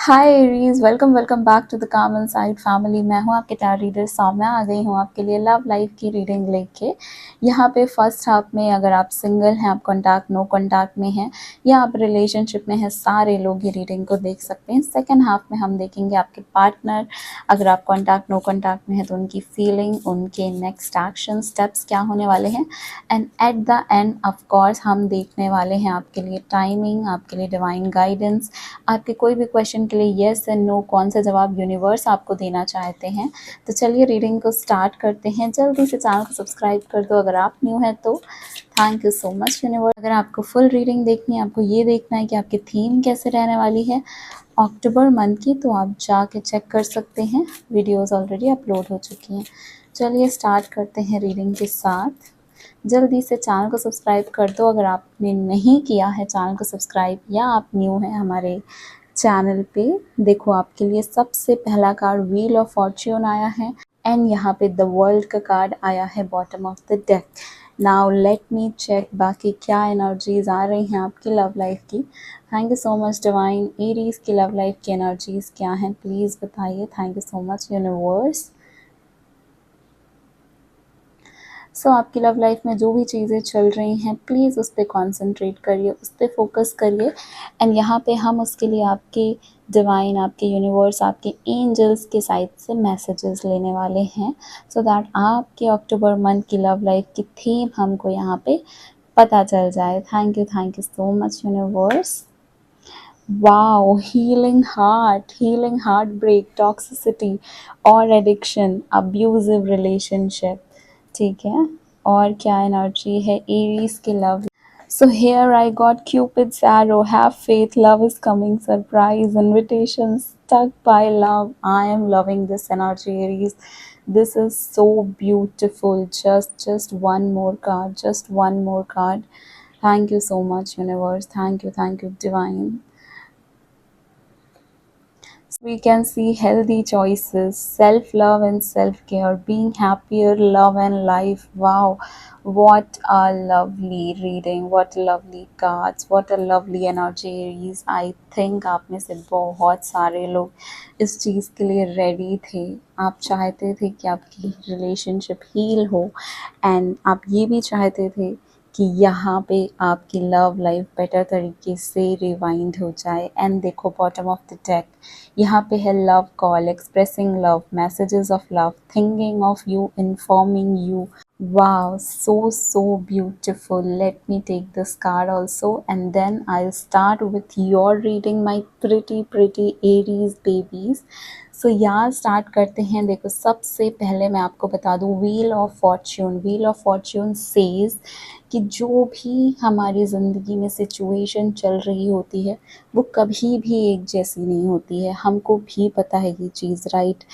Hi Aries, welcome welcome back to the calm inside family. मैं हूं आपके tarot reader Saumya. आ गई हूं आपके लिए लव लाइफ की रीडिंग लेके। यहाँ पे फर्स्ट हाफ में अगर आप सिंगल हैं, आप कॉन्टैक्ट नो कॉन्टैक्ट में हैं या आप रिलेशनशिप में हैं, सारे लोग ये रीडिंग को देख सकते हैं। सेकेंड हाफ में हम देखेंगे आपके पार्टनर। अगर आप कॉन्टैक्ट नो कॉन्टैक्ट में हैं तो उनकी फीलिंग, उनके नेक्स्ट एक्शन स्टेप्स क्या होने वाले हैं। And at the end of course हम देखने वाले हैं आपके लिए टाइमिंग, आपके लिए डिवाइन गाइडेंस, आपके कोई भी क्वेश्चन के लिए येस एंड नो कौन सा जवाब यूनिवर्स आपको देना चाहते हैं। तो चलिए रीडिंग को स्टार्ट करते हैं। जल्दी से चैनल को सब्सक्राइब कर दो अगर आप न्यू हैं तो। Thank you so much universe. अगर आपको फुल रीडिंग देखनी है, आपको ये देखना है कि आपकी थीम कैसे रहने वाली है अक्टूबर मंथ की, तो आप जाके चेक कर सकते हैं। वीडियोस ऑलरेडी अपलोड हो चुकी हैं। चलिए स्टार्ट करते हैं रीडिंग के साथ। जल्दी से चैनल को सब्सक्राइब कर दो अगर आपने नहीं किया है चैनल को सब्सक्राइब, या आप न्यू हैं हमारे चैनल पे। देखो आपके लिए सबसे पहला कार्ड व्हील ऑफ फॉर्च्यून आया है एंड यहाँ पे द वर्ल्ड का कार्ड आया है bottom of the deck. Now let me check बाकी क्या एनर्जीज आ रही हैं आपकी लव लाइफ की। Thank you so much divine. Aries की लव लाइफ की एनर्जीज क्या हैं प्लीज़ बताइए। Thank you so much universe. So आपकी लव लाइफ में जो भी चीज़ें चल रही हैं प्लीज़ उस पर कॉन्सेंट्रेट करिए, उस पर फोकस करिए। एंड यहाँ पे हम उसके लिए आपके डिवाइन, आपके यूनिवर्स, आपके एंजल्स के साइड से मैसेजेस लेने वाले हैं, सो दैट आपके अक्टूबर मंथ की लव लाइफ की थीम हमको यहाँ पे पता चल जाए। Thank you so much universe. Wow, healing heartbreak, toxicity और एडिक्शन, अब्यूजिव रिलेशनशिप। ठीक है, और क्या एनर्जी है एरीज के love. So here I got Cupid's arrow, have faith, love is coming, surprise, invitation, stuck by love. I am loving this energy Aries. This is so beautiful. Just one more card, just one more card. Thank you so much universe. Thank you divine. We can see healthy choices, self-love and self-care, being happier, love and life. Wow, what a lovely reading, what lovely cards, what a lovely energy Aries. I think आप में से बहुत सारे लोग इस चीज़ के लिए ready थे। आप चाहते थे कि आपकी रिलेशनशिप हील हो एंड आप ये भी चाहते थे कि यहाँ पे आपकी लव लाइफ बेटर तरीके से रिवाइंड हो जाए। एंड देखो बॉटम ऑफ द डेक यहाँ पे है love call, expressing love, messages of love, thinking of you, informing you. Wow, so beautiful. Let me take this card also and then I'll start with your reading, my pretty Aries babies. सो यहाँ start करते हैं। देखो सबसे पहले मैं आपको बता दूँ व्हील ऑफ फॉर्च्यून सेज कि जो भी हमारी ज़िंदगी में सिचुएशन चल रही होती है वो कभी भी एक जैसी नहीं होती है। हमको भी पता है ये चीज़, राइट।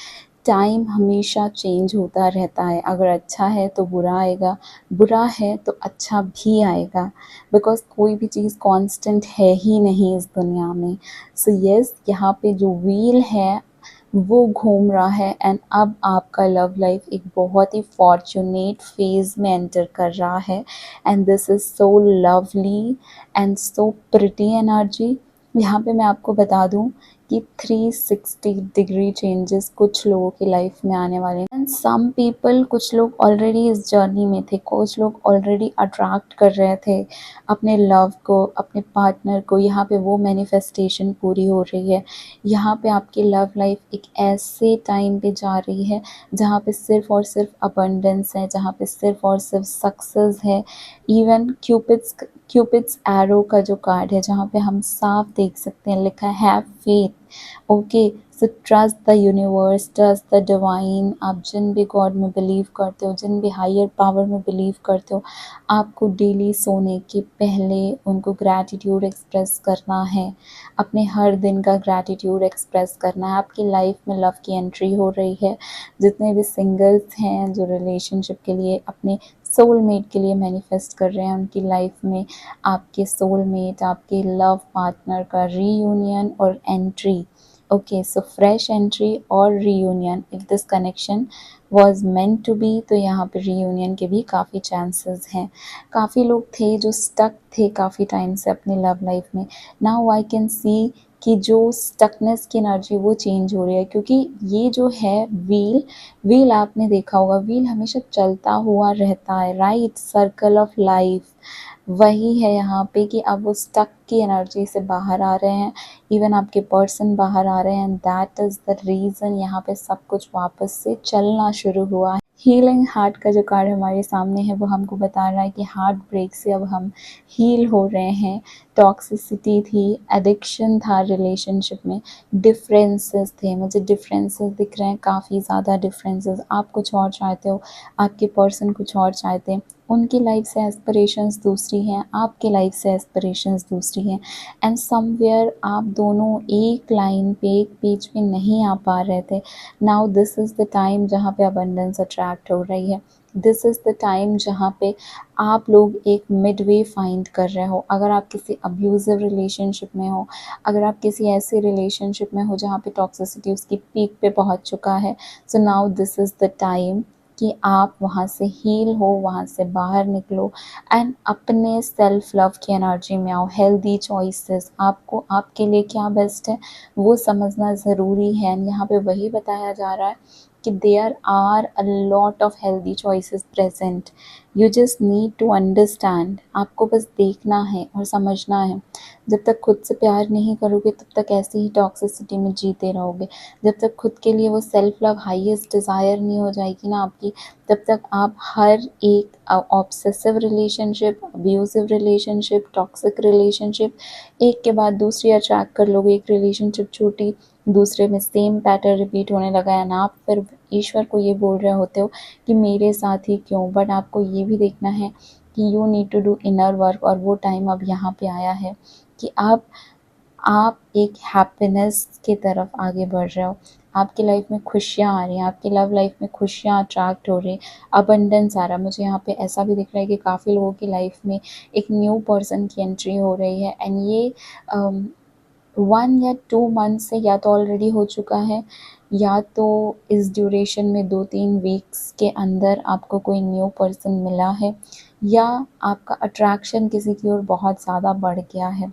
टाइम हमेशा चेंज होता रहता है। अगर अच्छा है तो बुरा आएगा, बुरा है तो अच्छा भी आएगा, बिकॉज़ कोई भी चीज़ कांस्टेंट है ही नहीं इस दुनिया में। सो यस, यहाँ पे जो व्हील है वो घूम रहा है एंड अब आपका लव लाइफ एक बहुत ही फॉर्चुनेट फेज़ में एंटर कर रहा है। And this is so lovely and so pretty energy. यहाँ पे मैं आपको बता दूँ कि 360 डिग्री चेंजेस कुछ लोगों की लाइफ में आने वाले हैं। एंड सम पीपल, कुछ लोग ऑलरेडी इस जर्नी में थे, कुछ लोग ऑलरेडी अट्रैक्ट कर रहे थे अपने लव को, अपने पार्टनर को। यहाँ पे वो मैनिफेस्टेशन पूरी हो रही है। यहाँ पे आपकी लव लाइफ एक ऐसे टाइम पे जा रही है जहाँ पे सिर्फ और सिर्फ अबंडेंस है, जहाँ पे सिर्फ और सिर्फ सक्सेस है। इवन क्यूपिड्स एरो का जो कार्ड है जहाँ पे हम साफ देख सकते हैं लिखा है have faith. Okay, so trust the universe, trust the divine. आप जिन भी गॉड में बिलीव करते हो, जिन भी हायर पावर में बिलीव करते हो, आपको डेली सोने के पहले उनको ग्रैटिट्यूड एक्सप्रेस करना है। अपने हर दिन का ग्रैटिट्यूड एक्सप्रेस करना है। आपकी लाइफ में लव की एंट्री हो रही है। जितने भी सिंगल्स हैं जो रिलेशनशिप के लिए, अपने सोलमेट के लिए मैनिफेस्ट कर रहे हैं, उनकी लाइफ में आपके सोलमेट, आपके लव पार्टनर का रीयूनियन और entry. Okay, so fresh entry और reunion, if this connection was meant to be, तो यहाँ पे रीयूनियन के भी काफ़ी चांसेस हैं। काफ़ी लोग थे जो स्टक थे काफ़ी टाइम से अपनी लव लाइफ में। नाउ आई कैन सी कि जो स्टकनेस की एनर्जी वो चेंज हो रही है, क्योंकि ये जो है व्हील आपने देखा होगा, व्हील हमेशा चलता हुआ रहता है, राइट, सर्कल ऑफ लाइफ। वही है यहाँ पे कि अब वो स्टक की एनर्जी से बाहर आ रहे हैं, इवन आपके पर्सन बाहर आ रहे हैं, and that is the reason यहाँ पे सब कुछ वापस से चलना शुरू हुआ है। हीलिंग हार्ट का जो कार्ड हमारे सामने है वो हमको बता रहा है कि हार्ट ब्रेक से अब हम हील हो रहे हैं। टॉक्सिसिटी थी, एडिक्शन था रिलेशनशिप में, डिफरेंसेस थे, मुझे डिफरेंसेस दिख रहे हैं, काफ़ी ज़्यादा डिफरेंसेस। आप कुछ और चाहते हो, आपके पर्सन कुछ और चाहते हैं, उनकी लाइफ से एस्पिरेशंस दूसरी हैं, आपके लाइफ से एस्पिरेशंस दूसरी हैं, एंड समवेयर आप दोनों एक लाइन पे, एक पेज पे नहीं आ पा रहे थे। Now this is the time जहाँ पे अबंडेंस अट्रैक्ट हो रही है। दिस इज़ द टाइम जहाँ पे आप लोग एक मिडवे फाइंड कर रहे हो। अगर आप किसी अब्यूज़िव रिलेशनशिप में हो, अगर आप किसी ऐसे रिलेशनशिप में हो जहाँ पे टॉक्सिसिटी उसकी पीक पे पहुँच चुका है, सो now this is the time कि आप वहाँ से हील हो, वहाँ से बाहर निकलो, एंड अपने सेल्फ लव की एनर्जी में आओ। हेल्दी चॉइसेस, आपको आपके लिए क्या बेस्ट है वो समझना ज़रूरी है। एंड यहाँ पे वही बताया जा रहा है कि there are a lot of healthy choices present, you just need to understand. आपको बस देखना है और समझना है। जब तक खुद से प्यार नहीं करोगे तब तक ऐसे ही टॉक्सिसिटी में जीते रहोगे। जब तक खुद के लिए वो सेल्फ लव हाईएस्ट डिज़ायर नहीं हो जाएगी ना आपकी, तब तक आप हर एक obsessive relationship, abusive relationship, toxic relationship, एक के बाद दूसरी अट्रैक्ट कर लोगे। एक रिलेशनशिप छूटी, दूसरे में सेम पैटर्न रिपीट होने लगा है ना, आप फिर ईश्वर को ये बोल रहे होते हो कि मेरे साथ ही क्यों। बट आपको ये भी देखना है कि you need to do inner work, और वो टाइम अब यहाँ पे आया है कि आप एक हैप्पीनेस की तरफ आगे बढ़ रहे हो। आपकी लाइफ में खुशियाँ आ रही हैं, आपकी लव लाइफ में खुशियाँ अट्रैक्ट हो रही हैं, अबंडेंस आ रहा है। मुझे यहाँ पे ऐसा भी दिख रहा है कि काफ़ी लोगों की लाइफ में एक न्यू पर्सन की एंट्री हो रही है, एंड ये 1 या 2 मंथ से या तो ऑलरेडी हो चुका है, या तो इस ड्यूरेशन में 2-3 वीक्स के अंदर आपको कोई न्यू पर्सन मिला है, या आपका अट्रैक्शन किसी की ओर बहुत ज़्यादा बढ़ गया है,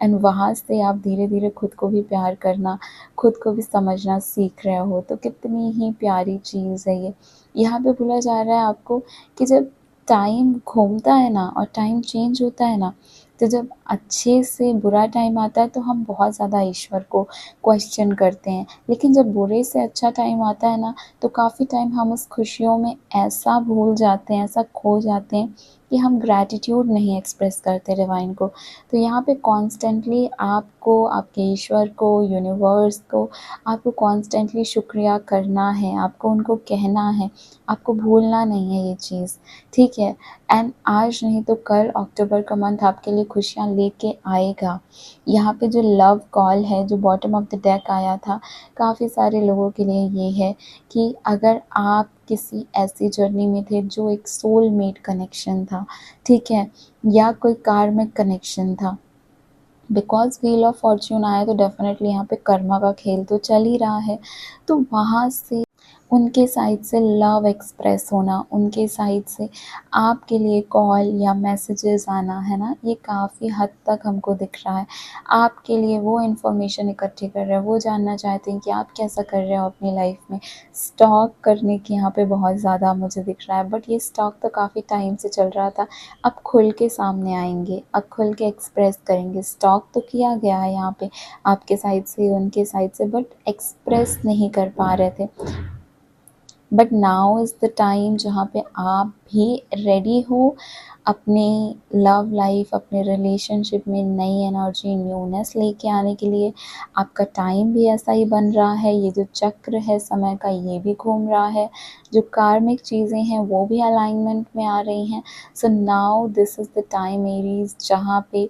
एंड वहाँ से आप धीरे-धीरे खुद को भी प्यार करना, खुद को भी समझना सीख रहे हो। तो कितनी ही प्यारी चीज़ है ये। यहाँ पे बोला जा रहा है आपको कि जब टाइम घूमता है ना और टाइम चेंज होता है ना, तो जब अच्छे से बुरा टाइम आता है तो हम बहुत ज़्यादा ईश्वर को क्वेश्चन करते हैं, लेकिन जब बुरे से अच्छा टाइम आता है ना, तो काफ़ी टाइम हम उस खुशियों में ऐसा भूल जाते हैं, ऐसा खो जाते हैं कि हम ग्रैटिट्यूड नहीं एक्सप्रेस करते डिवाइन को। तो यहाँ पे कॉन्स्टेंटली आपको, आपके ईश्वर को, यूनिवर्स को, आपको कॉन्स्टेंटली शुक्रिया करना है, आपको उनको कहना है, आपको भूलना नहीं है ये चीज़, ठीक है। एंड आज नहीं तो कल अक्टूबर का मंथ आपके लिए खुशियाँ लेके आएगा। यहाँ पे जो लव कॉल है, जो बॉटम ऑफ द डेक आया था, काफ़ी सारे लोगों के लिए ये है कि अगर आप किसी ऐसी जर्नी में थे जो एक सोलमेट कनेक्शन था, ठीक है, या कोई कार्मिक कनेक्शन था, बिकॉज़ व्हील ऑफ फॉर्च्यून आया तो डेफ़िनेटली यहाँ पे कर्मा का खेल तो चल ही रहा है। तो वहाँ से उनके साइड से लव एक्सप्रेस होना, उनके साइड से आपके लिए कॉल या मैसेजेस आना, है ना, ये काफ़ी हद तक हमको दिख रहा है। आपके लिए वो इन्फॉर्मेशन इकट्ठी कर रहे हैं, वो जानना चाहते हैं कि आप कैसा कर रहे हो अपनी लाइफ में। स्टॉक करने की यहाँ पे बहुत ज़्यादा मुझे दिख रहा है, बट ये स्टॉक तो काफ़ी टाइम से चल रहा था। अब खुल के सामने आएँगे, अब खुल के एक्सप्रेस करेंगे। स्टॉक तो किया गया है यहाँ पे आपके साइड से, उनके साइड से, बट एक्सप्रेस नहीं कर पा रहे थे। But now is the time जहाँ पे आप भी रेडी हो अपने लव लाइफ, अपने रिलेशनशिप में नई एनर्जी, न्यूनेस लेके आने के लिए। आपका टाइम भी ऐसा ही बन रहा है, ये जो चक्र है समय का ये भी घूम रहा है, जो कार्मिक चीज़ें हैं वो भी अलाइनमेंट में आ रही हैं। सो now this is the time Aries जहाँ पे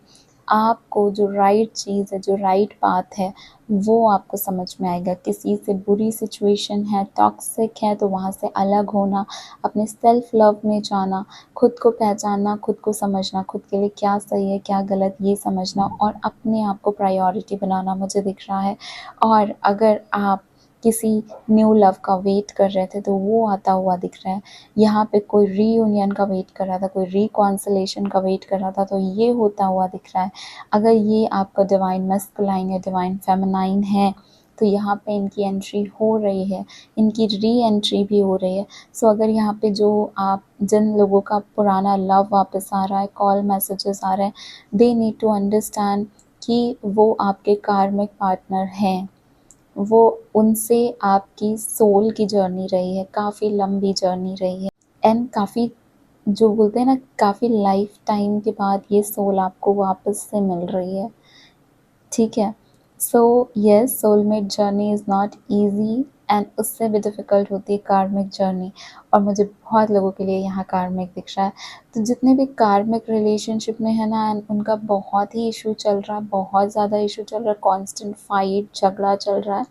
आपको जो राइट चीज़ है, जो राइट पाथ है, वो आपको समझ में आएगा। किसी से बुरी सिचुएशन है, टॉक्सिक है, तो वहाँ से अलग होना, अपने सेल्फ लव में जाना, खुद को पहचानना, खुद को समझना, खुद के लिए क्या सही है, क्या गलत ये समझना, और अपने आप को प्रायोरिटी बनाना मुझे दिख रहा है। और अगर आप किसी न्यू लव का वेट कर रहे थे तो वो आता हुआ दिख रहा है। यहाँ पे कोई रीयूनियन का वेट कर रहा था, कोई रिकॉन्सिलेशन का वेट कर रहा था, तो ये होता हुआ दिख रहा है। अगर ये आपका डिवाइन मैस्कुलाइन या डिवाइन फेमिनाइन है तो यहाँ पे इनकी एंट्री हो रही है, इनकी री एंट्री भी हो रही है। सो अगर यहाँ पे जो आप जिन लोगों का पुराना लव वापस आ रहा है, कॉल मैसेजेस आ रहे हैं, दे नीड टू अंडरस्टैंड कि वो आपके कार्मिक पार्टनर हैं। वो उनसे आपकी सोल की जर्नी रही है, काफ़ी लंबी जर्नी रही है एंड काफ़ी, जो बोलते हैं ना, काफ़ी लाइफ टाइम के बाद ये सोल आपको वापस से मिल रही है। ठीक है। So yes, soulmate journey is not easy and उससे भी डिफ़िकल्ट होती है कार्मिक जर्नी, और मुझे बहुत लोगों के लिए यहाँ कार्मिक दिख रहा है। तो जितने भी कार्मिक रिलेशनशिप में है ना, एंड उनका बहुत ही इशू चल रहा है, बहुत ज़्यादा इशू चल रहा है, कॉन्स्टेंट फाइट झगड़ा चल रहा है,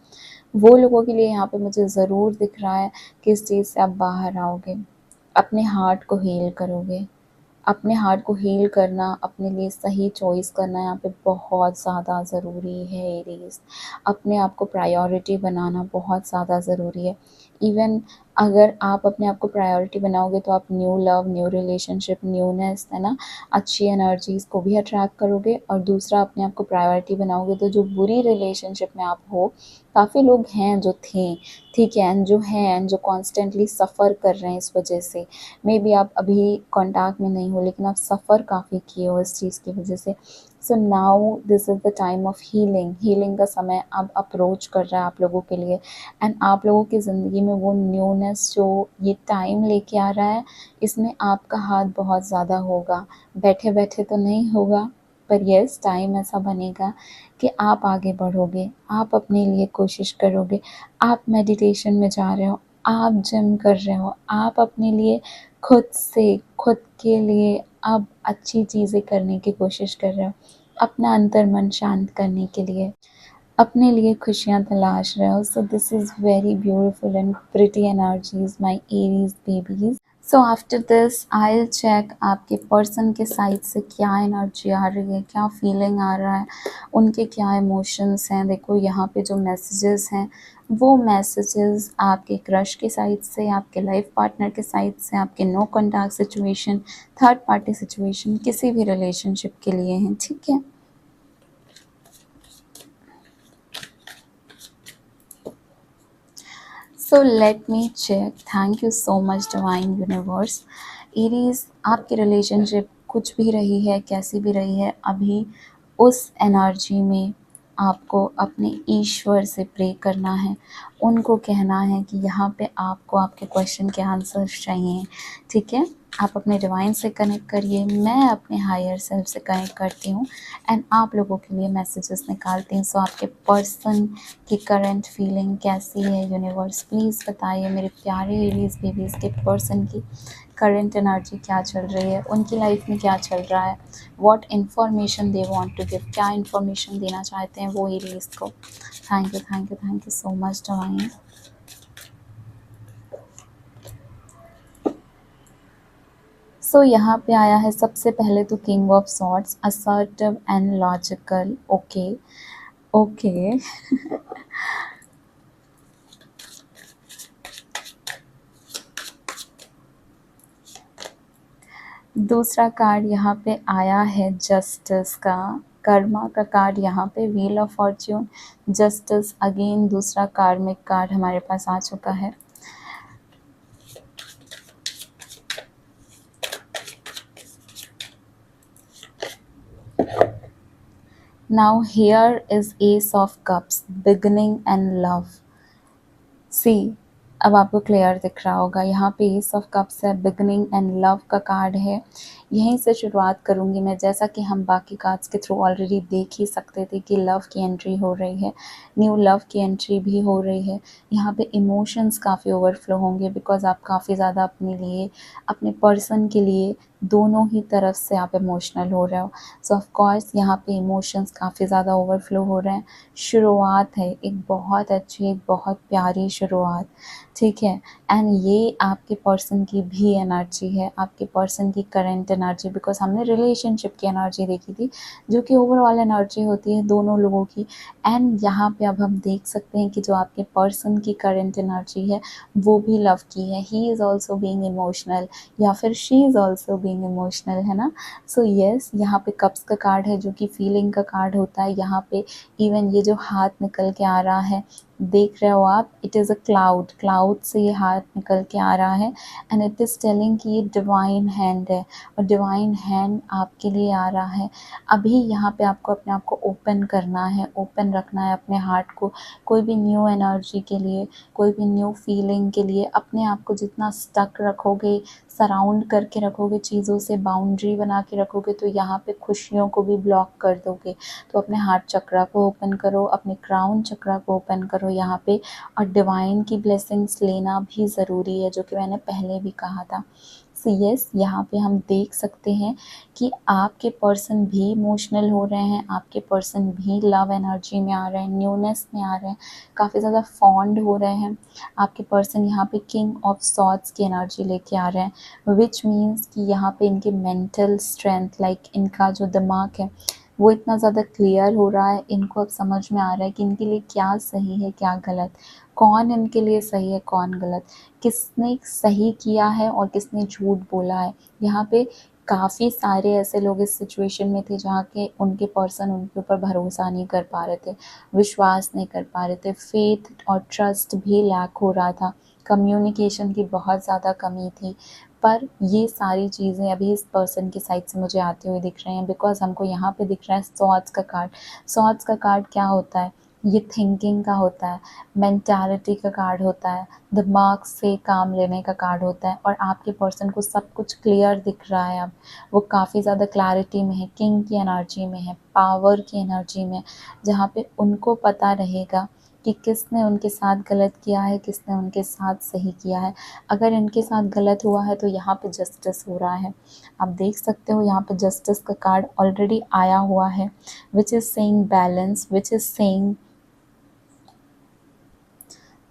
वो लोगों के लिए यहाँ पे मुझे ज़रूर दिख रहा है कि इस चीज़ से आप बाहर आओगे, अपने हार्ट को हील करोगे। अपने हार्ट को हील करना, अपने लिए सही चॉइस करना यहाँ पे बहुत ज़्यादा ज़रूरी है एरीज़। अपने आप को प्रायोरिटी बनाना बहुत ज़्यादा ज़रूरी है। इवन अगर आप अपने आप को प्रायोरिटी बनाओगे तो आप new love, new relationship, newness, है ना, अच्छी एनर्जीज़ को भी अट्रैक्ट करोगे। और दूसरा, अपने आप को प्रायोरिटी बनाओगे तो जो बुरी रिलेशनशिप में आप हो, काफ़ी लोग हैं जो थे, ठीक है, एंड जो हैं एंड जो कॉन्स्टेंटली सफ़र कर रहे हैं इस वजह से। मे बी आप अभी कॉन्टैक्ट में नहीं हो लेकिन आप सफ़र काफ़ी किए हो इस चीज़ की वजह से। So now this is the time of healing. Healing का समय अब अप्रोच कर रहा है आप लोगों के लिए, एंड आप लोगों की ज़िंदगी में वो न्यूनेस जो ये टाइम लेके आ रहा है, इसमें आपका हाथ बहुत ज़्यादा होगा। बैठे बैठे तो नहीं होगा, पर यस, टाइम ऐसा बनेगा कि आप आगे बढ़ोगे, आप अपने लिए कोशिश करोगे, आप मेडिटेशन में जा रहे हो, आप जिम कर रहे हो, आप अपने लिए खुद से, खुद के लिए अब अच्छी चीज़ें करने की कोशिश कर रहे हो, अपना अंतर्मन शांत करने के लिए, अपने लिए खुशियाँ तलाश रहे हो। So this is very beautiful and pretty energies my Aries babies. So after this I will check आपके पर्सन के साइड से क्या एनर्जी आ रही है, क्या फीलिंग आ रहा है, उनके क्या इमोशंस हैं। देखो यहाँ पे जो मैसेजेस हैं, वो मैसेजेस आपके क्रश के साइड से, आपके लाइफ पार्टनर के साइड से, आपके no contact situation, third party situation, किसी भी रिलेशनशिप के लिए हैं, ठीक है। So let me check. Thank you so much divine universe. Aries, आपकी रिलेशनशिप कुछ भी रही है, कैसी भी रही है, अभी उस एनर्जी में आपको अपने ईश्वर से प्रे करना है। उनको कहना है कि यहाँ पे आपको आपके क्वेश्चन के आंसर्स चाहिए, ठीक है। आप अपने डिवाइन से कनेक्ट करिए, मैं अपने हायर सेल्फ से कनेक्ट करती हूँ एंड आप लोगों के लिए मैसेजेस निकालती हूँ। सो आपके पर्सन की करंट फीलिंग कैसी है, यूनिवर्स प्लीज़ बताइए। मेरे प्यारे एरीज बेबीज़ के पर्सन की करंट एनर्जी क्या चल रही है, उनकी लाइफ में क्या चल रहा है, what information they want to give, क्या इन्फॉर्मेशन देना चाहते हैं वो एरीज को। Thank you, thank you, thank you so much divine. So यहाँ पे आया है सबसे पहले तो king of swords, assertive and logical. Okay, okay. दूसरा कार्ड यहाँ पे आया है जस्टिस का, कर्मा का कार्ड यहाँ पे, wheel of fortune, justice, again दूसरा कार्मिक कार्ड हमारे पास आ चुका है। Now here is ace of cups, beginning and love. See, अब आपको क्लियर दिख रहा होगा, यहाँ पे एस ऑफ कप्स है, बिगनिंग एंड लव का कार्ड है। यहीं से शुरुआत करूँगी मैं, जैसा कि हम बाकी कार्ड्स के थ्रू ऑलरेडी देख ही सकते थे कि लव की एंट्री हो रही है, न्यू लव की एंट्री भी हो रही है। यहाँ पे इमोशंस काफ़ी ओवरफ्लो होंगे बिकॉज आप काफ़ी ज़्यादा अपने लिए, अपने पर्सन के लिए, दोनों ही तरफ से आप इमोशनल हो रहे हो। सो ऑफ कोर्स यहाँ पे इमोशंस काफ़ी ज़्यादा ओवरफ्लो हो रहे हैं। शुरुआत है एक बहुत अच्छी, एक बहुत प्यारी शुरुआत, ठीक है। एंड ये आपके पर्सन की भी एनर्जी है, आपके पर्सन की करंट एनर्जी, बिकॉज हमने रिलेशनशिप की एनर्जी देखी थी जो कि ओवरऑल एनर्जी होती है दोनों लोगों की। एंड यहाँ पे अब हम देख सकते हैं कि जो आपके पर्सन की करंट एनर्जी है वो भी लव की है, he is also being emotional या फिर she is also being emotional, है ना। सो यस, यहाँ पे कप्स का कार्ड है जो कि फीलिंग का कार्ड होता है। यहाँ पे इवन ये जो हाथ निकल के आ रहा है, देख रहे हो आप, it is a cloud, cloud से ये हाथ निकल के आ रहा है एंड इट इज़ टेलिंग कि ये डिवाइन हैंड है और डिवाइन हैंड आपके लिए आ रहा है। अभी यहाँ पे आपको अपने आप को ओपन करना है, ओपन रखना है अपने हार्ट को, कोई भी न्यू एनर्जी के लिए, कोई भी न्यू फीलिंग के लिए। अपने आप को जितना स्टक रखोगे, सराउंड करके रखोगे चीज़ों से, बाउंड्री बना के रखोगे, तो यहाँ पे खुशियों को भी ब्लॉक कर दोगे। तो अपने हार्ट चक्रा को ओपन करो, अपने क्राउन चक्रा को ओपन करो यहाँ पे, और डिवाइन की ब्लेसिंग्स लेना भी ज़रूरी है, जो कि मैंने पहले भी कहा था। सो यस, यहाँ पे हम देख सकते हैं कि आपके पर्सन भी इमोशनल हो रहे हैं, आपके पर्सन भी लव एनर्जी में आ रहे हैं, न्यूनेस में आ रहे हैं, काफ़ी ज़्यादा फॉन्ड हो रहे हैं। आपके पर्सन यहाँ पे किंग ऑफ सॉर्ड्स की एनर्जी लेके आ रहे हैं, विच मीन्स कि यहाँ पे इनके मेंटल स्ट्रेंथ, लाइक इनका जो दिमाग है वो इतना ज़्यादा क्लियर हो रहा है, इनको अब समझ में आ रहा है कि इनके लिए क्या सही है क्या गलत, कौन इनके लिए सही है कौन गलत, किसने सही किया है और किसने झूठ बोला है। यहाँ पे काफ़ी सारे ऐसे लोग इस सिचुएशन में थे जहाँ के उनके पर्सन उनके ऊपर भरोसा नहीं कर पा रहे थे, विश्वास नहीं कर पा रहे थे, फेथ और ट्रस्ट भी लैक हो रहा था, कम्युनिकेशन की बहुत ज़्यादा कमी थी। पर ये सारी चीज़ें अभी इस पर्सन की साइड से मुझे आते हुए दिख रहे हैं, बिकॉज हमको यहाँ पे दिख रहा है सॉर्ड्स का कार्ड। सॉर्ड्स का कार्ड क्या होता है, ये थिंकिंग का होता है, मेंटालिटी का कार्ड होता है, दिमाग से काम लेने का कार्ड होता है। और आपके पर्सन को सब कुछ क्लियर दिख रहा है अब, वो काफ़ी ज़्यादा क्लैरिटी में है, किंग की एनर्जी में है, पावर की एनर्जी में, जहाँ पे उनको पता रहेगा कि किसने उनके साथ गलत किया है, किसने उनके साथ सही किया है। अगर इनके साथ गलत हुआ है तो यहाँ पे जस्टिस हो रहा है। आप देख सकते हो यहाँ पे जस्टिस का कार्ड ऑलरेडी आया हुआ है, which is saying balance, which is saying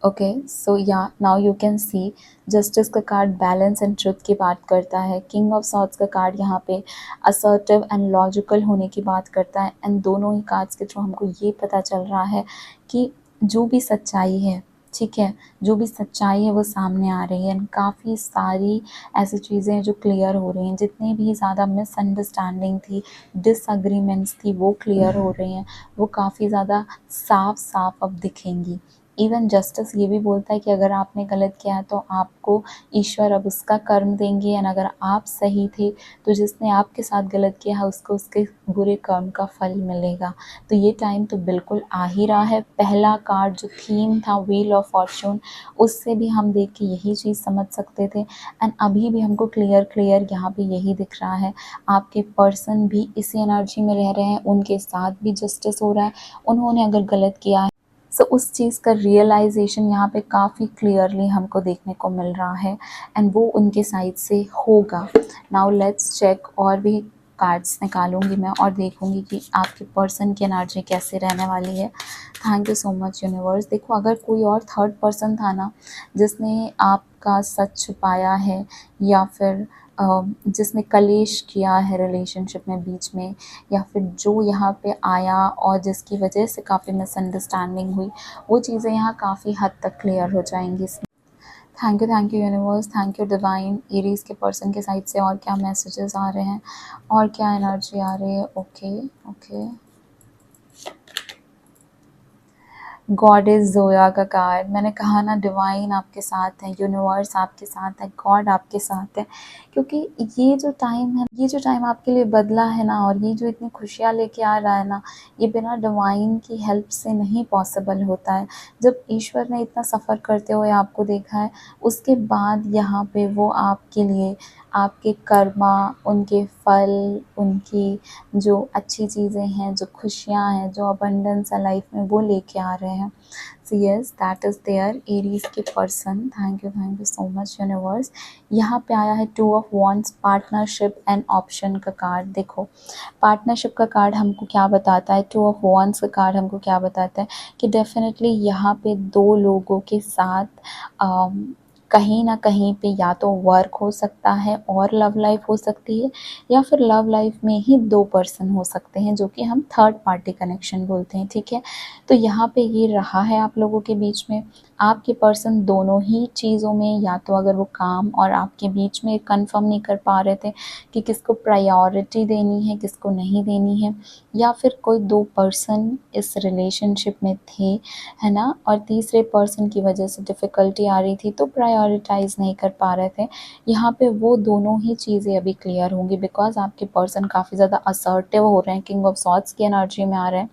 okay. So yeah now you can see justice का कार्ड बैलेंस एंड ट्रुथ की बात करता है। किंग ऑफ सॉर्ड्स का कार्ड यहाँ पे असर्टिव एंड लॉजिकल होने की बात करता है। एंड दोनों ही कार्ड्स के थ्रू हमको ये पता चल रहा है कि जो भी सच्चाई है, ठीक है, जो भी सच्चाई है वो सामने आ रही है। एंड काफ़ी सारी ऐसी चीज़ें हैं जो क्लियर हो रही हैं, जितनी भी ज़्यादा मिसअंडरस्टैंडिंग थी, डिसएग्रीमेंट्स थी, वो क्लियर हो रही हैं, वो काफ़ी ज़्यादा साफ साफ अब दिखेंगी। इवन जस्टिस ये भी बोलता है कि अगर आपने गलत किया है तो आपको ईश्वर अब उसका कर्म देंगे, एंड अगर आप सही थे तो जिसने आपके साथ गलत किया है उसको उसके बुरे कर्म का फल मिलेगा। तो ये टाइम तो बिल्कुल आ ही रहा है। पहला कार्ड जो थीम था व्हील ऑफ फॉर्च्यून, उससे भी हम देख के यही चीज़ समझ सकते थे, एंड अभी भी हमको क्लियर क्लियर यहाँ पे यही दिख रहा है। आपके पर्सन भी इसी एनर्जी में रह रहे हैं, उनके साथ भी जस्टिस हो रहा है। उन्होंने अगर गलत किया है सो उस चीज़ का रियलाइजेशन यहाँ पे काफ़ी क्लियरली हमको देखने को मिल रहा है, एंड वो उनके साइड से होगा। नाउ लेट्स चेक, और भी कार्ड्स निकालूंगी मैं और देखूंगी कि आपके पर्सन की एनर्जी कैसे रहने वाली है। Thank you so much universe. देखो, अगर कोई और थर्ड पर्सन था ना जिसने आपका सच छुपाया है, या फिर जिसने कलेश किया है रिलेशनशिप में बीच में, या फिर जो यहाँ पे आया और जिसकी वजह से काफ़ी मिसअंडरस्टैंडिंग हुई, वो चीज़ें यहाँ काफ़ी हद तक क्लियर हो जाएंगी इसमें। Thank you universe, thank you divine. Aries के पर्सन के साइड से और क्या मैसेजेस आ रहे हैं और क्या एनर्जी आ रही है। ओके ओके, गॉडेस ज़ोया का कार्ड, मैंने कहा ना डिवाइन आपके साथ है, यूनिवर्स आपके साथ है, गॉड आपके साथ है। क्योंकि ये जो टाइम है, ये जो टाइम आपके लिए बदला है ना, और ये जो इतनी खुशियाँ लेके आ रहा है ना, ये बिना डिवाइन की हेल्प से नहीं पॉसिबल होता है। जब ईश्वर ने इतना सफ़र करते हुए आपको देखा है, उसके बाद यहाँ पे वो आपके लिए आपके कर्मा, उनके फल, उनकी जो अच्छी चीज़ें हैं, जो खुशियाँ हैं, जो अबंडेंस है लाइफ में, वो लेके आ रहे हैं। So yes, that is their Aries के person. Thank you so much universe. यहाँ पे आया है two of wands, partnership and option का कार्ड। देखो, पार्टनरशिप का कार्ड हमको क्या बताता है, टू ऑफ वॉन्ड्स का कार्ड हमको क्या बताता है कि डेफिनेटली यहाँ पे दो लोगों के साथ कहीं न कहीं पे या तो वर्क हो सकता है और लव लाइफ़ हो सकती है, या फिर लव लाइफ़ में ही 2 पर्सन हो सकते हैं, जो कि हम थर्ड पार्टी कनेक्शन बोलते हैं, ठीक है? तो यहाँ पे ये रहा है आप लोगों के बीच में, आपके पर्सन दोनों ही चीज़ों में, या तो अगर वो काम और आपके बीच में कन्फर्म नहीं कर पा रहे थे कि किसको प्रायोरिटी देनी है, किसको नहीं देनी है, या फिर कोई 2 पर्सन इस रिलेशनशिप में थे, है ना? और तीसरे पर्सन की वजह से डिफ़िकल्टी आ रही थी, तो प्रायोरिटाइज़ नहीं कर पा रहे थे। यहाँ पे वो दोनों ही चीज़ें अभी क्लियर होंगी, बिकॉज़ आपके पर्सन काफ़ी ज़्यादा असर्टिव हो रहे हैं, किंग ऑफ सॉर्ड्स की एनर्जी में आ रहे हैं।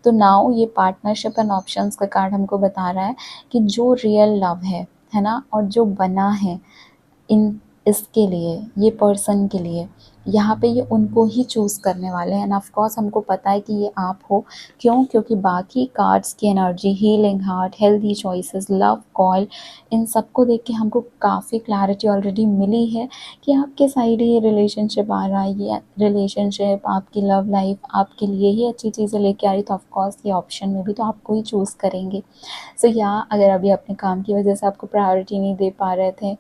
तो नाउ ये पार्टनरशिप एंड ऑप्शंस का कार्ड हमको बता रहा है कि जो रियल लव है ना? और जो बना है इन इसके लिए, ये पर्सन के लिए, यहाँ पे ये उनको ही चूज़ करने वाले हैं, एंड ऑफ कोर्स हमको पता है कि ये आप हो। क्यों? क्योंकि बाकी कार्ड्स की energy, healing heart, healthy choices, love coil, इन सबको देख के हमको काफ़ी क्लैरिटी ऑलरेडी मिली है कि आपके साइड ही ये रिलेशनशिप आ रहा है, ये रिलेशनशिप, आपकी लव लाइफ आपके लिए ही अच्छी चीज़ें लेके आ रही, तो ऑफ कोर्स ये ऑप्शन में भी तो आपको ही चूज़ करेंगे। सो या अगर अभी अपने काम की वजह से आपको प्रायोरिटी नहीं दे पा रहे थे,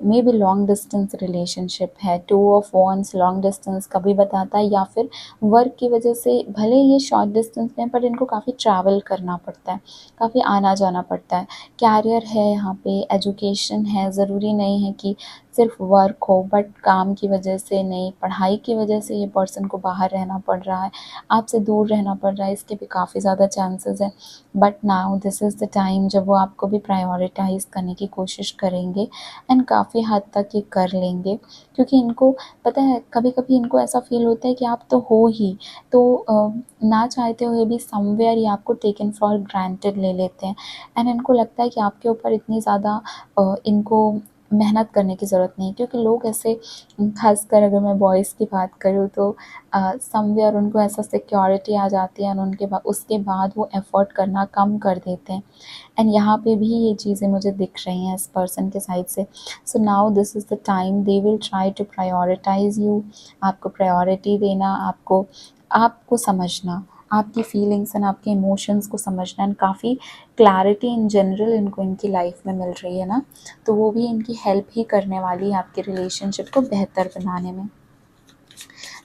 may be long distance relationship है, 2 ऑफ वॉन्ड्स लॉन्ग डिस्टेंस का भी बताता है, या फिर वर्क की वजह से भले ये शॉर्ट डिस्टेंस में, पर इनको काफ़ी ट्रैवल करना पड़ता है, काफ़ी आना जाना पड़ता है। कैरियर है यहाँ पे, एजुकेशन है, ज़रूरी नहीं है कि सिर्फ वर्क हो, बट काम की वजह से नहीं, पढ़ाई की वजह से ये पर्सन को बाहर रहना पड़ रहा है, आपसे दूर रहना पड़ रहा है, इसके भी काफ़ी ज़्यादा चांसेस हैं। But now this is the time जब वो आपको भी प्रायोरिटाइज़ करने की कोशिश करेंगे, एंड काफ़ी हद तक ये कर लेंगे, क्योंकि इनको पता है, कभी-कभी इनको ऐसा फ़ील होता है कि आप तो हो ही, तो ना चाहते हुए भी समवेयर ये आपको टेकन फॉर ग्रांटेड ले लेते हैं, एंड इनको लगता है कि आपके ऊपर इतनी ज़्यादा इनको मेहनत करने की ज़रूरत नहीं है, क्योंकि लोग ऐसे, ख़ासकर अगर मैं बॉयज़ की बात करूँ तो समवेयर उनको ऐसा सिक्योरिटी आ जाती है, एंड उसके बाद वो एफ़र्ट करना कम कर देते हैं, एंड यहाँ पे भी ये चीज़ें मुझे दिख रही हैं इस पर्सन के साइड से। So now this is the time they will try to prioritise you, आपको प्रायोरिटी देना, आपको आपको समझना, आपकी फीलिंग्स एंड आपके इमोशंस को समझना, एंड काफ़ी क्लैरिटी इन जनरल इनको इनकी लाइफ में मिल रही है ना, तो वो भी इनकी हेल्प ही करने वाली है आपके रिलेशनशिप को बेहतर बनाने में।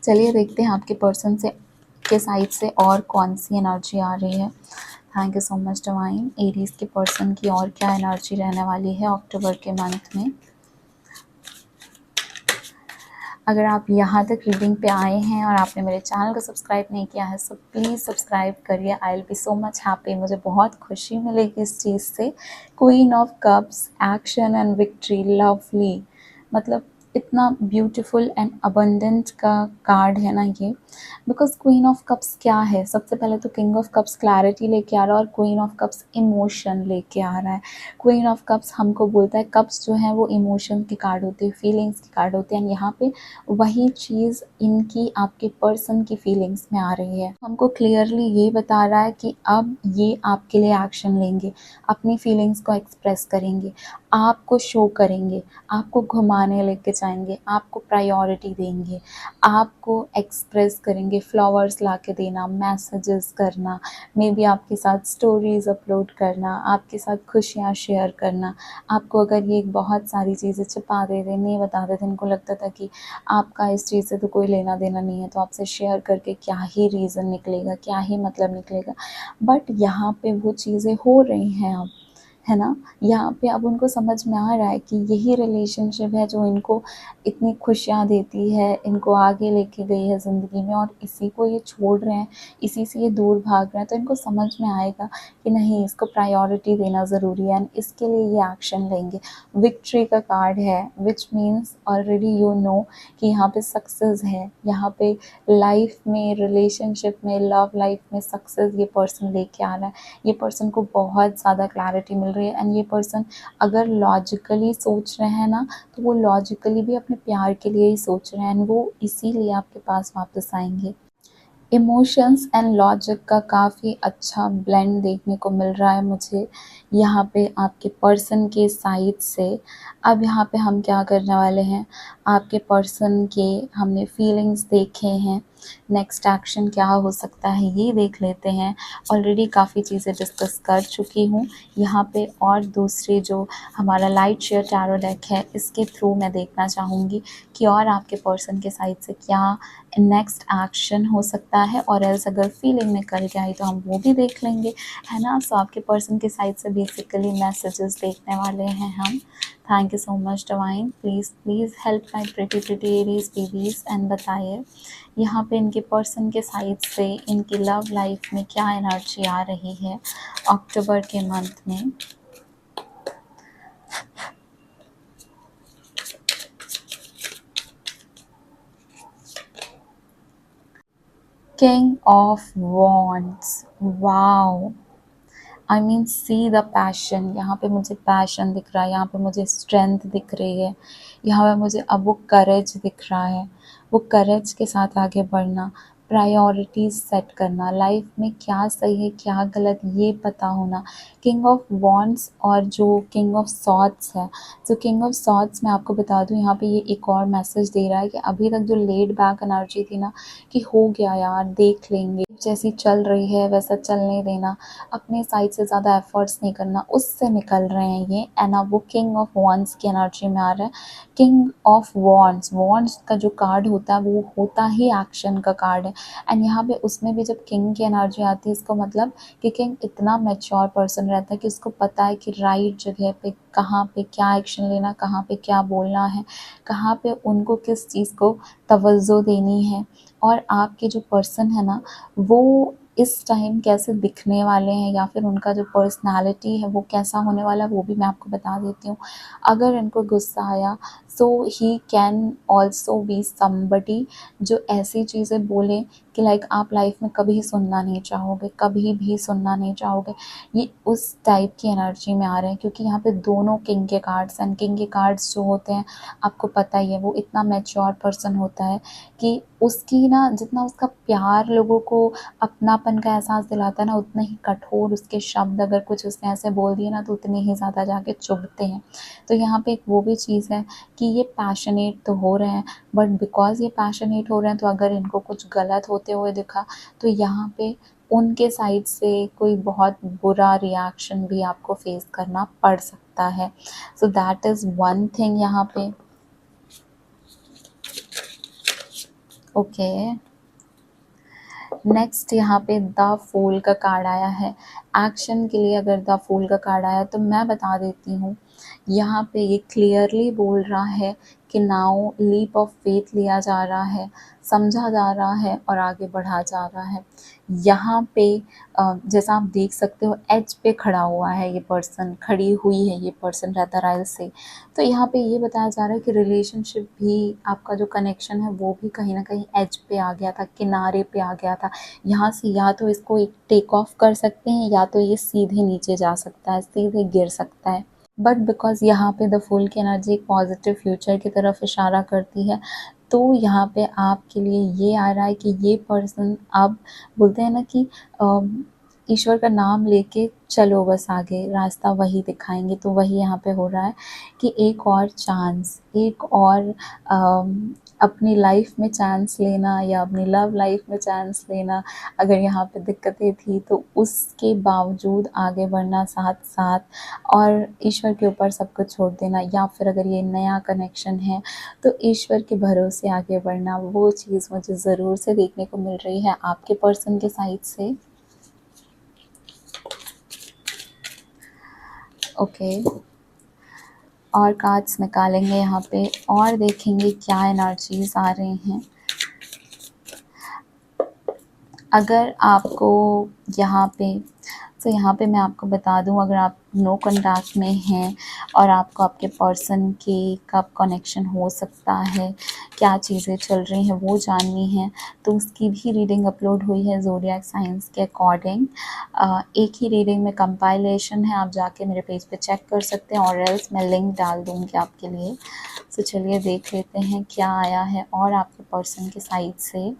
चलिए देखते हैं आपके पर्सन से के साइड से और कौन सी एनर्जी आ रही है। Thank you so much divine. Aries के पर्सन की और क्या एनर्जी रहने वाली है अक्टूबर के मंथ में। अगर आप यहाँ तक रीडिंग पे आए हैं और आपने मेरे चैनल को सब्सक्राइब नहीं किया है, सो प्लीज़ सब्सक्राइब करिए। I will be so much happy, मुझे बहुत खुशी मिलेगी इस चीज़ से। Queen of cups, action and victory, lovely, मतलब इतना ब्यूटीफुल एंड अबंडेंट का कार्ड है ना ये। बिकॉज क्वीन ऑफ कप्स क्या है, सबसे पहले तो किंग ऑफ कप्स क्लैरिटी लेके आ रहा है, और क्वीन ऑफ कप्स इमोशन लेके आ रहा है। क्वीन ऑफ कप्स हमको बोलता है, कप्स जो हैं वो इमोशन के कार्ड होते हैं, फीलिंग्स के कार्ड होते हैं, एंड यहाँ पे वही चीज़ इनकी आपके पर्सन की फीलिंग्स में आ रही है। हमको क्लियरली ये बता रहा है कि अब ये आपके लिए एक्शन लेंगे, अपनी फीलिंग्स को एक्सप्रेस करेंगे, आपको शो करेंगे, आपको घुमाने लेके जाएंगे, आपको प्रायोरिटी देंगे, आपको एक्सप्रेस करेंगे, फ्लावर्स ला के देना, मैसेजेस करना, मे बी आपके साथ स्टोरीज़ अपलोड करना, आपके साथ खुशियाँ शेयर करना। आपको अगर ये बहुत सारी चीज़ें छिपा देते, नहीं बता देते, इनको लगता था कि आपका इस चीज़ से तो कोई लेना देना नहीं है, तो आपसे शेयर करके क्या ही रीज़न निकलेगा, क्या ही मतलब निकलेगा। बट यहाँ पे वो चीज़ें हो रही हैं अब, है ना? यहाँ पे अब उनको समझ में आ रहा है कि यही रिलेशनशिप है जो इनको इतनी खुशियाँ देती है, इनको आगे लेके गई है ज़िंदगी में, और इसी को ये छोड़ रहे हैं, इसी से ये दूर भाग रहे हैं। तो इनको समझ में आएगा कि नहीं, इसको प्रायोरिटी देना ज़रूरी है, एंड इसके लिए ये एक्शन लेंगे। विक्ट्री का कार्ड है, which means already you know कि यहाँ पे सक्सेस है, यहाँ पे लाइफ में, रिलेशनशिप में, लव लाइफ में सक्सेस ये पर्सन लेके आ रहा है। ये पर्सन को बहुत ज़्यादा क्लैरिटी मिल रही है, एंड ये पर्सन अगर लॉजिकली सोच रहे हैं ना, तो वो लॉजिकली भी अपने प्यार के लिए ही सोच रहे हैं, एंड वो इसीलिए आपके पास वापस आएंगे। इमोशंस एंड लॉजिक का काफ़ी अच्छा ब्लेंड देखने को मिल रहा है मुझे यहाँ पे आपके पर्सन के साइड से। अब यहाँ पे हम क्या करने वाले हैं, आपके पर्सन के हमने फीलिंग्स देखे हैं, नेक्स्ट एक्शन क्या हो सकता है ये देख लेते हैं। ऑलरेडी काफ़ी चीज़ें डिस्कस कर चुकी हूँ यहाँ पे, और दूसरे जो हमारा लाइट शेयर टैरो डेक है इसके थ्रू मैं देखना चाहूँगी कि और आपके पर्सन के साइड से क्या नेक्स्ट एक्शन हो सकता है, और एल्स अगर फीलिंग निकल के आई तो हम वो भी देख लेंगे, है ना। सो आपके पर्सन के साइड से बेसिकली मैसेजेस देखने वाले हैं हम। Thank you so much divine, please please help my pretty Aries babies and बताइए यहाँ पे इनके पर्सन के साइड से इनकी लव लाइफ में क्या एनर्जी आ रही है अक्टूबर के मंथ में। King of wands, wow, I mean see the passion. यहाँ पे मुझे पैशन दिख रहा है, यहाँ पे मुझे स्ट्रेंथ दिख रही है, यहाँ पे मुझे अब वो करेज दिख रहा है, वो करेज के साथ आगे बढ़ना, प्रायोरिटीज़ सेट करना, लाइफ में क्या सही है क्या गलत ये पता होना। किंग ऑफ वॉन्ड्स और जो किंग ऑफ सॉर्ड्स है, तो किंग ऑफ सॉर्ड्स मैं आपको बता दूँ यहाँ पे ये एक और मैसेज दे रहा है कि अभी तक जो लेड बैक एनर्जी थी ना कि हो गया यार देख लेंगे, जैसी चल रही है वैसा चलने देना, अपने साइड से ज़्यादा एफर्ट्स नहीं करना, उससे निकल रहे हैं ये। एंड अब वो किंग ऑफ वॉन्ड्स की एनर्जी में आ रहा है। किंग ऑफ वॉन्ड्स, वॉन्ड्स का जो कार्ड होता है वो होता ही एक्शन का कार्ड है। एंड यहाँ पे उसमें भी जब किंग की एनर्जी आती है इसको मतलब कि किंग इतना मैच्योर पर्सन रहता है कि उसको पता है कि राइट जगह पे कहाँ पे क्या एक्शन लेना, कहाँ पे क्या बोलना है, कहाँ पे उनको किस चीज़ को तवज्जो देनी है। और आपके जो पर्सन है ना वो इस टाइम कैसे दिखने वाले हैं या फिर उनका जो पर्सनालिटी है वो कैसा होने वाला है वो भी मैं आपको बता देती हूँ। अगर इनको गुस्सा आया so he can also be somebody जो ऐसी चीज़ें बोले कि लाइक आप लाइफ में कभी सुनना नहीं चाहोगे, कभी भी सुनना नहीं चाहोगे। ये उस टाइप की एनर्जी में आ रहे हैं क्योंकि यहाँ पे दोनों किंग के कार्ड्स एंड किंग के कार्ड्स जो होते हैं आपको पता ही है वो इतना मैच्योर पर्सन होता है कि उसकी ना जितना उसका प्यार लोगों को अपनापन का एहसास दिलाता है ना उतने ही कठोर उसके शब्द अगर कुछ उसने ऐसे बोल दिए ना तो उतने ही ज़्यादा जाके चुभते हैं। तो यहाँ पे एक वो भी चीज़ है कि ये पैशनेट तो हो रहे हैं बट बिकॉज़ ये पैशनेट हो रहे हैं तो अगर इनको कुछ गलत होते हुए दिखा तो यहाँ पे उनके साइड से कोई बहुत बुरा रिएक्शन भी आपको फेस करना पड़ सकता है। So that is one thing यहाँ पे। ओके, नेक्स्ट यहाँ पे द फूल का कार्ड आया है। एक्शन के लिए अगर द फूल का कार्ड आया तो मैं बता देती हूँ यहाँ पे ये क्लियरली बोल रहा है कि नाउ लीप ऑफ फेथ लिया जा रहा है, समझा जा रहा है और आगे बढ़ा जा रहा है। यहाँ पे जैसा आप देख सकते हो एज पे खड़ा हुआ है ये पर्सन, खड़ी हुई है ये पर्सन रैदर से। तो यहाँ पे ये बताया जा रहा है कि रिलेशनशिप भी आपका जो कनेक्शन है वो भी कहीं ना कहीं एज पे आ गया था, किनारे पे आ गया था। यहाँ से या तो इसको एक टेक ऑफ कर सकते हैं या तो ये सीधे नीचे जा सकता है, सीधे गिर सकता है। बट बिकॉज़ यहाँ पे द फूल की एनर्जी एक पॉजिटिव फ्यूचर की तरफ इशारा करती है तो यहाँ पे आपके लिए ये आ रहा है कि ये पर्सन अब बोलते हैं ना कि ईश्वर का नाम लेके चलो बस आगे, रास्ता वही दिखाएंगे। तो वही यहाँ पे हो रहा है कि एक और चांस, एक और अपनी लाइफ में चांस लेना या अपनी लव लाइफ में चांस लेना। अगर यहाँ पे दिक्कतें थी तो उसके बावजूद आगे बढ़ना साथ साथ और ईश्वर के ऊपर सब कुछ छोड़ देना, या फिर अगर ये नया कनेक्शन है तो ईश्वर के भरोसे आगे बढ़ना, वो चीज़ मुझे ज़रूर से देखने को मिल रही है आपके पर्सन के साइड से। ओके, और कार्ड्स निकालेंगे यहाँ पे और देखेंगे क्या एनर्जीज आ रही हैं। अगर आपको यहाँ पे तो यहाँ पे मैं आपको बता दूँ अगर आप नो कॉन्टैक्ट में हैं और आपको आपके पर्सन के कब कनेक्शन हो सकता है, क्या चीज़ें चल रही हैं वो जाननी है तो उसकी भी रीडिंग अपलोड हुई है ज़ोडिएक साइंस के अकॉर्डिंग। एक ही रीडिंग में कंपाइलेशन है, आप जाके मेरे पेज पे चेक कर सकते हैं और एल्स मैं लिंक डाल दूँगी आपके लिए। तो चलिए देख लेते हैं क्या आया है और आपके पर्सन के साइड से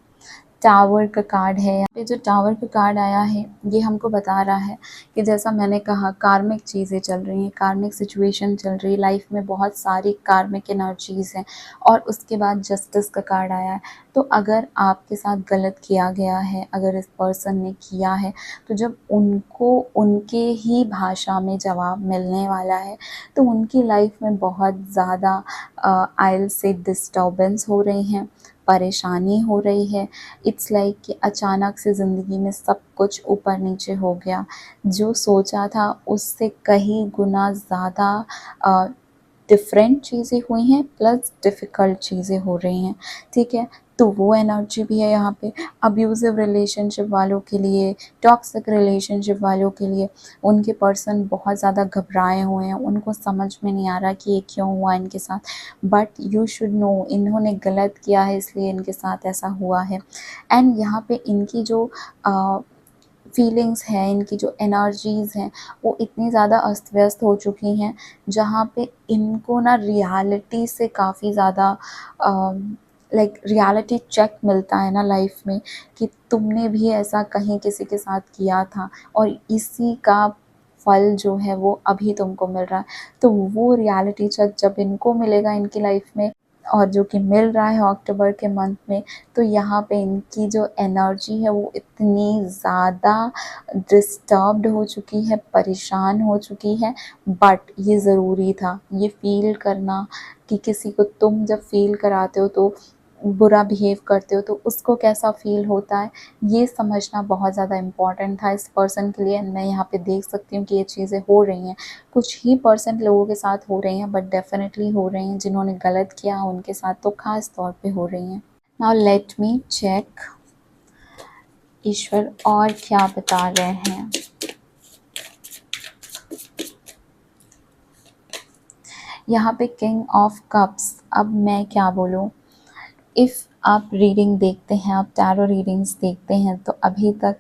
टावर का कार्ड है। यहाँ पे जो टावर का कार्ड आया है ये हमको बता रहा है कि जैसा मैंने कहा कार्मिक चीज़ें चल रही हैं, कार्मिक सिचुएशन चल रही है, लाइफ में बहुत सारी कार्मिक एनर्जीज़ हैं। और उसके बाद जस्टिस का कार्ड आया है। तो अगर आपके साथ गलत किया गया है, अगर इस पर्सन ने किया है, तो जब उनको उनके ही भाषा में जवाब मिलने वाला है, तो उनकी लाइफ में बहुत ज़्यादा आई विल से डिस्टर्बेंस हो रही हैं, परेशानी हो रही है। इट्स लाइक कि अचानक से ज़िंदगी में सब कुछ ऊपर नीचे हो गया। जो सोचा था उससे कहीं गुना ज़्यादा डिफरेंट चीज़ें हुई हैं, प्लस डिफ़िकल्ट चीज़ें हो रही हैं, ठीक है? तो वो एनर्जी भी है यहाँ पे। अब्यूज़िव रिलेशनशिप वालों के लिए, टॉक्सिक रिलेशनशिप वालों के लिए, उनके पर्सन बहुत ज़्यादा घबराए हुए हैं, उनको समझ में नहीं आ रहा कि ये क्यों हुआ इनके साथ। बट यू शुड नो इन्होंने गलत किया है इसलिए इनके साथ ऐसा हुआ है। एंड यहाँ पे इनकी जो फीलिंग्स हैं, इनकी जो एनर्जीज़ हैं, वो इतनी ज़्यादा अस्त व्यस्त हो चुकी हैं, जहाँ पे इनको ना रियलिटी से काफ़ी ज़्यादा लाइक रियलिटी चेक मिलता है ना लाइफ में, कि तुमने भी ऐसा कहीं किसी के साथ किया था और इसी का फल जो है वो अभी तुमको मिल रहा है। तो वो रियलिटी चेक जब इनको मिलेगा इनकी लाइफ में, और जो कि मिल रहा है अक्टूबर के मंथ में, तो यहाँ पे इनकी जो एनर्जी है वो इतनी ज़्यादा डिस्टर्ब्ड हो चुकी है, परेशान हो चुकी है। बट ये ज़रूरी था, ये फ़ील करना, कि किसी को तुम जब फ़ील कराते हो तो बुरा बिहेव करते हो तो उसको कैसा फ़ील होता है, ये समझना बहुत ज़्यादा इम्पॉर्टेंट था इस पर्सन के लिए। मैं यहाँ पे देख सकती हूँ कि ये चीज़ें हो रही हैं, कुछ ही परसेंट लोगों के साथ हो रही हैं, बट डेफ़िनेटली हो रही हैं। जिन्होंने गलत किया उनके साथ तो ख़ास तौर पे हो रही हैं। नाउ लेट मी चेक ईश्वर और क्या बता रहे हैं। यहाँ पे किंग ऑफ कप्स, अब मैं क्या बोलूँ। इफ़ आप रीडिंग देखते हैं, आप टैरो रीडिंग्स देखते हैं, तो अभी तक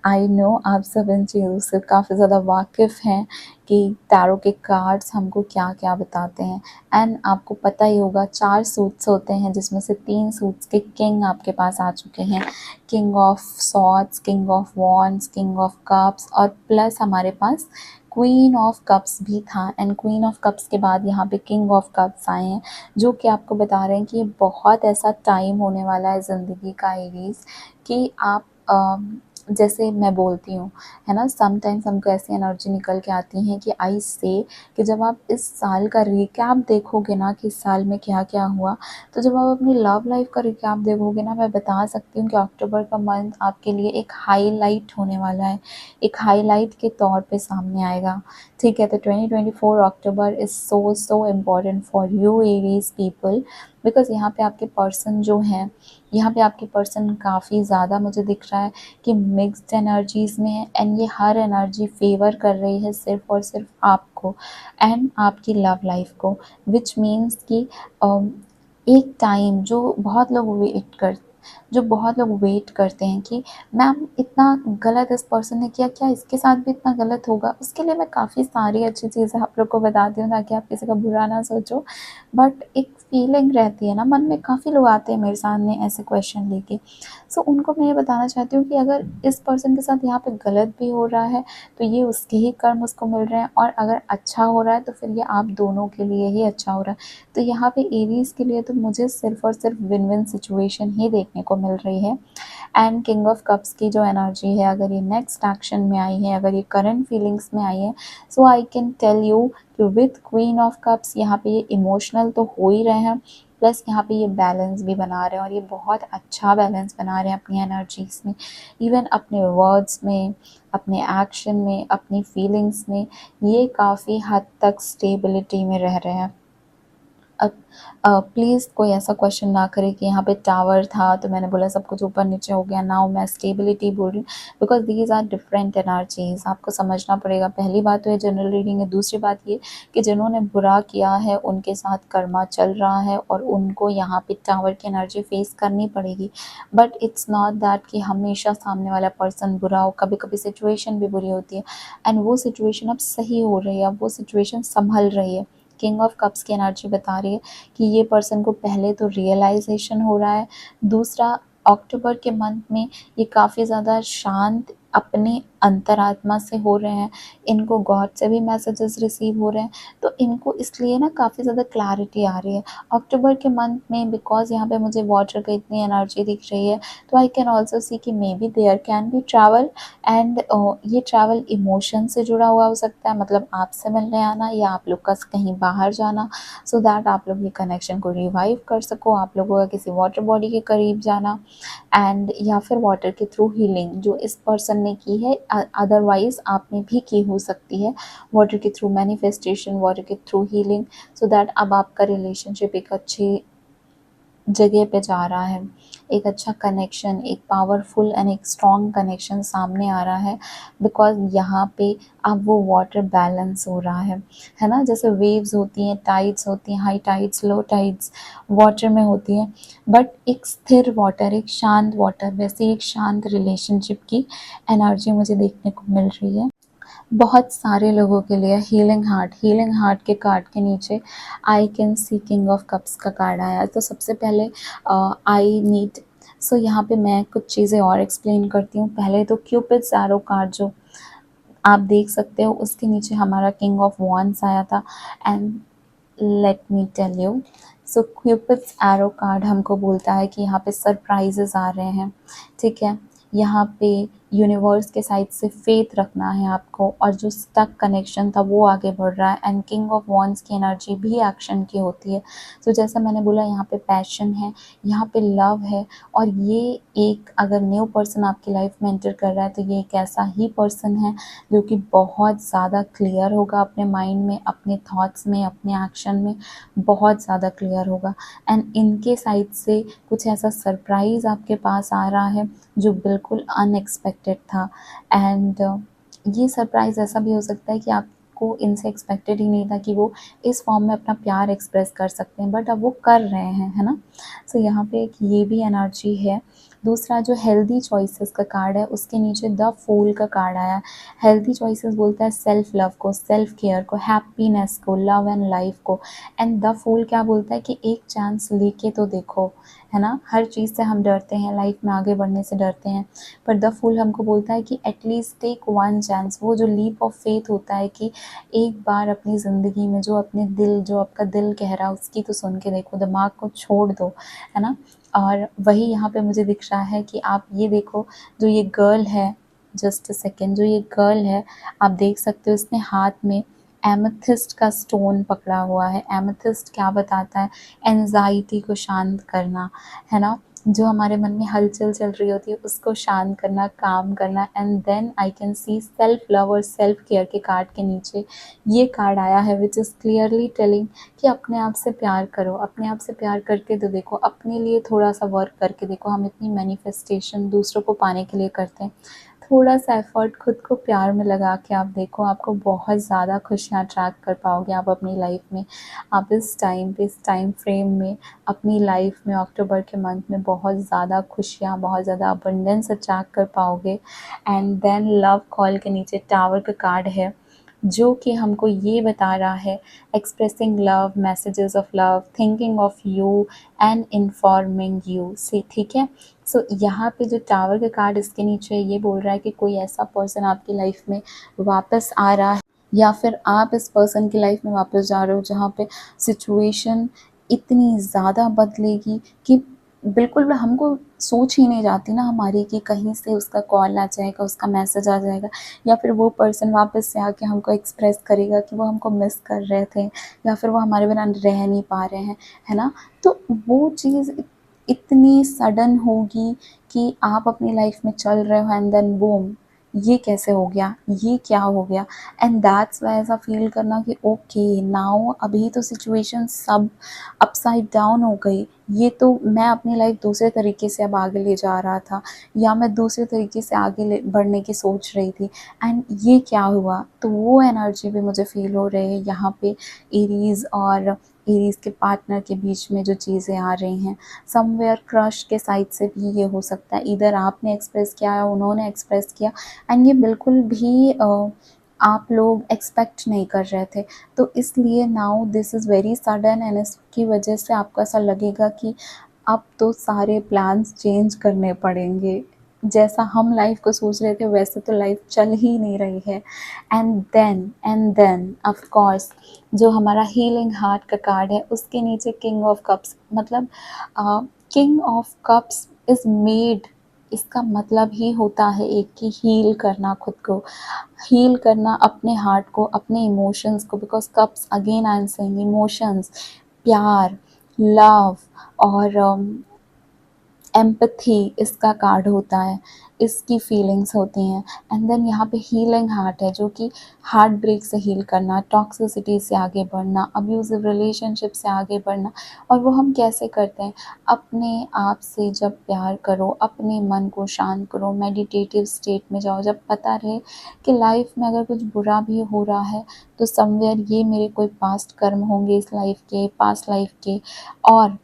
आई नो आप सब इन चीज़ों से काफ़ी ज़्यादा वाकिफ़ हैं कि टैरो के कार्ड्स हमको क्या क्या बताते हैं। एंड आपको पता ही होगा 4 सूट्स होते हैं, जिसमें से 3 सूट्स के किंग आपके पास आ चुके हैं। King of swords, king of wands, king of cups, और प्लस हमारे पास क्वीन ऑफ कप्स भी था। एंड क्वीन ऑफ कप्स के बाद यहाँ पे किंग ऑफ कप्स आए हैं, जो कि आपको बता रहे हैं कि ये बहुत ऐसा टाइम होने वाला है ज़िंदगी का एरीज़, कि आप जैसे मैं बोलती हूँ, है ना, समटाइम्स हमको ऐसी एनर्जी निकल के आती हैं कि आई से कि जब आप इस साल का रिकैप देखोगे ना कि इस साल में क्या क्या हुआ, तो जब आप अपनी लव लाइफ का रिकैप देखोगे ना, मैं बता सकती हूँ कि अक्टूबर का मंथ आपके लिए एक हाईलाइट होने वाला है, एक हाईलाइट के तौर पे सामने आएगा, ठीक है? तो 2024 October is so important for you Aries people, because यहाँ पे आपके पर्सन जो हैं, यहाँ पे आपके पर्सन काफ़ी ज़्यादा मुझे दिख रहा है कि मिक्स्ड एनर्जीज़ में है। एंड ये हर एनर्जी फेवर कर रही है सिर्फ़ और सिर्फ आपको एंड आपकी लव लाइफ को, विच मीन्स कि एक टाइम जो बहुत लोग वेट करते हैं कि मैम इतना गलत इस पर्सन ने किया, क्या इसके साथ भी इतना गलत होगा? उसके लिए मैं काफ़ी सारी अच्छी चीज़ें आप लोग को बताती हूँ, ताकि आप किसी का बुरा ना सोचो। बट एक फीलिंग रहती है ना मन में, काफ़ी लोग आते हैं मेरे सामने ऐसे क्वेश्चन लेके। सो उनको मैं ये बताना चाहती हूँ कि अगर इस पर्सन के साथ यहाँ पे गलत भी हो रहा है, तो ये उसके ही कर्म उसको मिल रहे हैं, और अगर अच्छा हो रहा है तो फिर ये आप दोनों के लिए ही अच्छा हो रहा है। तो यहाँ पे एरीज़ के लिए तो मुझे सिर्फ़ और सिर्फ विन विन सिचुएशन ही देखने को मिल रही है। एंड किंग ऑफ कप्स की जो एनर्जी है, अगर ये नेक्स्ट एक्शन में आई है, अगर ये करंट फीलिंग्स में आई है, सो आई कैन टेल यू कि विथ क्वीन ऑफ कप्स यहाँ पे ये इमोशनल तो हो ही रहे हैं, प्लस यहाँ पे ये बैलेंस भी बना रहे हैं, और ये बहुत अच्छा बैलेंस बना रहे हैं अपनी एनर्जीज़ में, इवन अपने वर्ड्स में, अपने एक्शन में, अपनी फीलिंग्स में, ये काफ़ी हद तक स्टेबिलिटी में रह रहे हैं। अब प्लीज़ कोई ऐसा क्वेश्चन ना करे कि यहाँ पे टावर था तो मैंने बोला सब कुछ ऊपर नीचे हो गया, नाउ मैं स्टेबिलिटी बोल रही हूँ, because these are different energies, आपको समझना पड़ेगा। पहली बात तो ये जनरल रीडिंग है, दूसरी बात ये कि जिन्होंने बुरा किया है उनके साथ कर्मा चल रहा है और उनको यहाँ पे टावर की एनर्जी फेस करनी पड़ेगी। बट इट्स नॉट दैट कि हमेशा सामने वाला पर्सन बुरा हो, कभी कभी सिचुएशन भी बुरी होती है, एंड वो सिचुएशन अब सही हो रही है, अब वो सिचुएशन संभल रही है। किंग ऑफ कप्स की एनर्जी बता रही है कि ये पर्सन को पहले तो रियलाइजेशन हो रहा है, दूसरा अक्टूबर के मंथ में ये काफ़ी ज़्यादा शांत अपने अंतरात्मा से हो रहे हैं, इनको गॉड से भी मैसेजेस रिसीव हो रहे हैं, तो इनको इसलिए ना काफ़ी ज़्यादा क्लैरिटी आ रही है। अक्टूबर के मंथ में बिकॉज़ यहाँ पे मुझे वाटर की इतनी एनर्जी दिख रही है, तो आई कैन ऑल्सो सी कि maybe there can be travel and ये ट्रैवल इमोशन से जुड़ा हुआ हो सकता है, मतलब आपसे मिलने आना या आप लोग का कहीं बाहर जाना, सो दैट आप लोग ये कनेक्शन को रिवाइव कर सको, आप लोगों का किसी वाटर बॉडी के करीब जाना एंड या फिर वाटर के थ्रू हीलिंग जो इस पर्सन ने की है, अदरवाइज आपने भी की हो सकती है, वाटर के थ्रू मैनिफेस्टेशन, वाटर के थ्रू हीलिंग, सो दैट अब आपका रिलेशनशिप एक अच्छी जगह पे जा रहा है, एक अच्छा कनेक्शन, एक पावरफुल एंड एक स्ट्रॉन्ग कनेक्शन सामने आ रहा है, बिकॉज़ यहाँ पे अब वो वाटर बैलेंस हो रहा है ना? जैसे वेव्स होती हैं, टाइड्स होती हैं, हाई टाइड्स, लो टाइड्स वाटर में होती हैं, बट एक स्थिर वाटर, एक शांत वाटर, वैसे एक शांत रिलेशनशिप की एनर्जी मुझे देखने को मिल रही है। बहुत सारे लोगों के लिए हीलिंग हार्ट के कार्ड के नीचे आई can C king of cups का कार्ड आया। तो सबसे पहले आई नीड, सो यहाँ पे मैं कुछ चीज़ें और एक्सप्लेन करती हूँ। पहले तो क्यूपिड्स एरो कार्ड जो आप देख सकते हो, उसके नीचे हमारा किंग ऑफ वॉन्ड्स आया था and let me tell you, so Cupid's arrow card हमको बोलता है कि यहाँ पे सरप्राइजेस आ रहे हैं, ठीक है? यहाँ पे यूनिवर्स के साइड से फेथ रखना है आपको, और जो स्टक कनेक्शन था वो आगे बढ़ रहा है एंड किंग ऑफ वॉन्ड्स की एनर्जी भी एक्शन की होती है। तो जैसा मैंने बोला, यहाँ पे पैशन है, यहाँ पे लव है, और ये एक अगर न्यू पर्सन आपकी लाइफ में एंटर कर रहा है तो ये एक ऐसा ही पर्सन है जो कि बहुत ज़्यादा क्लियर होगा अपने माइंड में, अपने थॉट्स में, अपने एक्शन में बहुत ज़्यादा क्लियर होगा एंड इनके साइड से कुछ ऐसा सरप्राइज़ आपके पास आ रहा है जो बिल्कुल अनएक्सपेक्टेड था एंड ये सरप्राइज़ ऐसा भी हो सकता है कि आपको इनसे एक्सपेक्टेड ही नहीं था कि वो इस फॉर्म में अपना प्यार एक्सप्रेस कर सकते हैं, बट अब वो कर रहे हैं, है ना? सो यहाँ पे एक ये भी एनर्जी है। दूसरा जो हेल्दी चॉइसेस का कार्ड है, उसके नीचे द फूल का कार्ड आया। हेल्दी चॉइसेस बोलता है सेल्फ लव को, सेल्फ केयर को, हैप्पीनेस को, लव एंड लाइफ को, एंड द फूल क्या बोलता है कि एक चांस लेके तो देखो, है ना? हर चीज़ से हम डरते हैं, लाइफ में आगे बढ़ने से डरते हैं, पर द फूल हमको बोलता है कि एटलीस्ट टेक वन चांस, वो जो लीप ऑफ फेथ होता है कि एक बार अपनी ज़िंदगी में जो अपने दिल, जो आपका दिल कह रहा है उसकी तो सुन के देखो, दिमाग को छोड़ दो, है ना? और वही यहाँ पे मुझे दिख रहा है कि आप ये देखो, जो ये गर्ल है, जस्ट अ सेकेंड, जो ये गर्ल है आप देख सकते हो, इसने हाथ में एमेथिस्ट का स्टोन पकड़ा हुआ है। एमेथिस्ट क्या बताता है? एंजाइटी को शांत करना, है ना? जो हमारे मन में हलचल चल रही होती है उसको शांत करना, काम करना, and then I can see self love और सेल्फ केयर के कार्ड के नीचे ये कार्ड आया है विच इज़ क्लियरली टेलिंग कि अपने आप से प्यार करो, अपने आप से प्यार करके तो देखो, अपने लिए थोड़ा सा वर्क करके देखो। हम इतनी मैनिफेस्टेशन दूसरों को पाने के लिए करते हैं, थोड़ा सा एफर्ट खुद को प्यार में लगा के आप देखो, आपको बहुत ज़्यादा खुशियाँ अट्रैक्ट कर पाओगे आप अपनी लाइफ में। आप इस टाइम पे, इस टाइम फ्रेम में अपनी लाइफ में अक्टूबर के मंथ में बहुत ज़्यादा खुशियाँ, बहुत ज़्यादा अबंडेंस अट्रैक्ट कर पाओगे एंड देन लव कॉल के नीचे टावर का कार्ड है जो कि हमको ये बता रहा है expressing love, messages of love, thinking of you and informing you से, ठीक है? सो यहाँ पे जो टावर का कार्ड इसके नीचे है, ये बोल रहा है कि कोई ऐसा पर्सन आपकी लाइफ में वापस आ रहा है या फिर आप इस पर्सन की लाइफ में वापस जा रहे हो जहाँ पे सिचुएशन इतनी ज़्यादा बदलेगी कि बिल्कुल भी हमको सोच ही नहीं जाती ना हमारी कि कहीं से उसका कॉल आ जाएगा, उसका मैसेज आ जाएगा, या फिर वो पर्सन वापस से आके हमको एक्सप्रेस करेगा कि वो हमको मिस कर रहे थे या फिर वो हमारे बिना रह नहीं पा रहे हैं, है ना? तो वो चीज़ इतनी सडन होगी कि आप अपनी लाइफ में चल रहे हो एंड देन बूम, ये कैसे हो गया, ये क्या हो गया, एंड दैट्स वाई ऐसा फील करना कि ओके नाउ अभी तो सिचुएशन सब अपसाइड डाउन हो गई, ये तो मैं अपनी लाइफ दूसरे तरीके से अब आगे ले जा रहा था या मैं दूसरे तरीके से आगे बढ़ने की सोच रही थी एंड ये क्या हुआ। तो वो एनर्जी भी मुझे फील हो रही है यहाँ पे एरीज़ और एरीज़ के पार्टनर के बीच में जो चीज़ें आ रही हैं, समवेयर क्रश के साइड से भी ये हो सकता है, इधर आपने एक्सप्रेस किया या उन्होंने एक्सप्रेस किया एंड ये बिल्कुल भी आप लोग एक्सपेक्ट नहीं कर रहे थे, तो इसलिए now this is very sudden and इसकी वजह से आपको ऐसा लगेगा कि अब तो सारे प्लान्स चेंज करने पड़ेंगे। जैसा हम लाइफ को सोच रहे थे वैसे तो लाइफ चल ही नहीं रही है। एंड देन ऑफ कोर्स जो हमारा हीलिंग हार्ट का कार्ड है उसके नीचे किंग ऑफ कप्स, मतलब king of cups is made, इसका मतलब ही होता है एक कि हील करना, खुद को हील करना, अपने हार्ट को, अपने इमोशंस को, because cups again I am saying emotions, प्यार, लव और एम्पैथी इसका कार्ड होता है, इसकी फीलिंग्स होती हैं। एंड देन यहाँ पे हीलिंग हार्ट है जो कि हार्ट ब्रेक से हील करना, टॉक्सिसिटी से आगे बढ़ना, अब्यूजिव रिलेशनशिप से आगे बढ़ना। और वो हम कैसे करते हैं? अपने आप से जब प्यार करो, अपने मन को शांत करो, मेडिटेटिव स्टेट में जाओ, जब पता रहे कि लाइफ में अगर कुछ बुरा भी हो रहा है तो समवेयर ये मेरे कोई पास्ट कर्म होंगे इस लाइफ के, पास्ट लाइफ के, और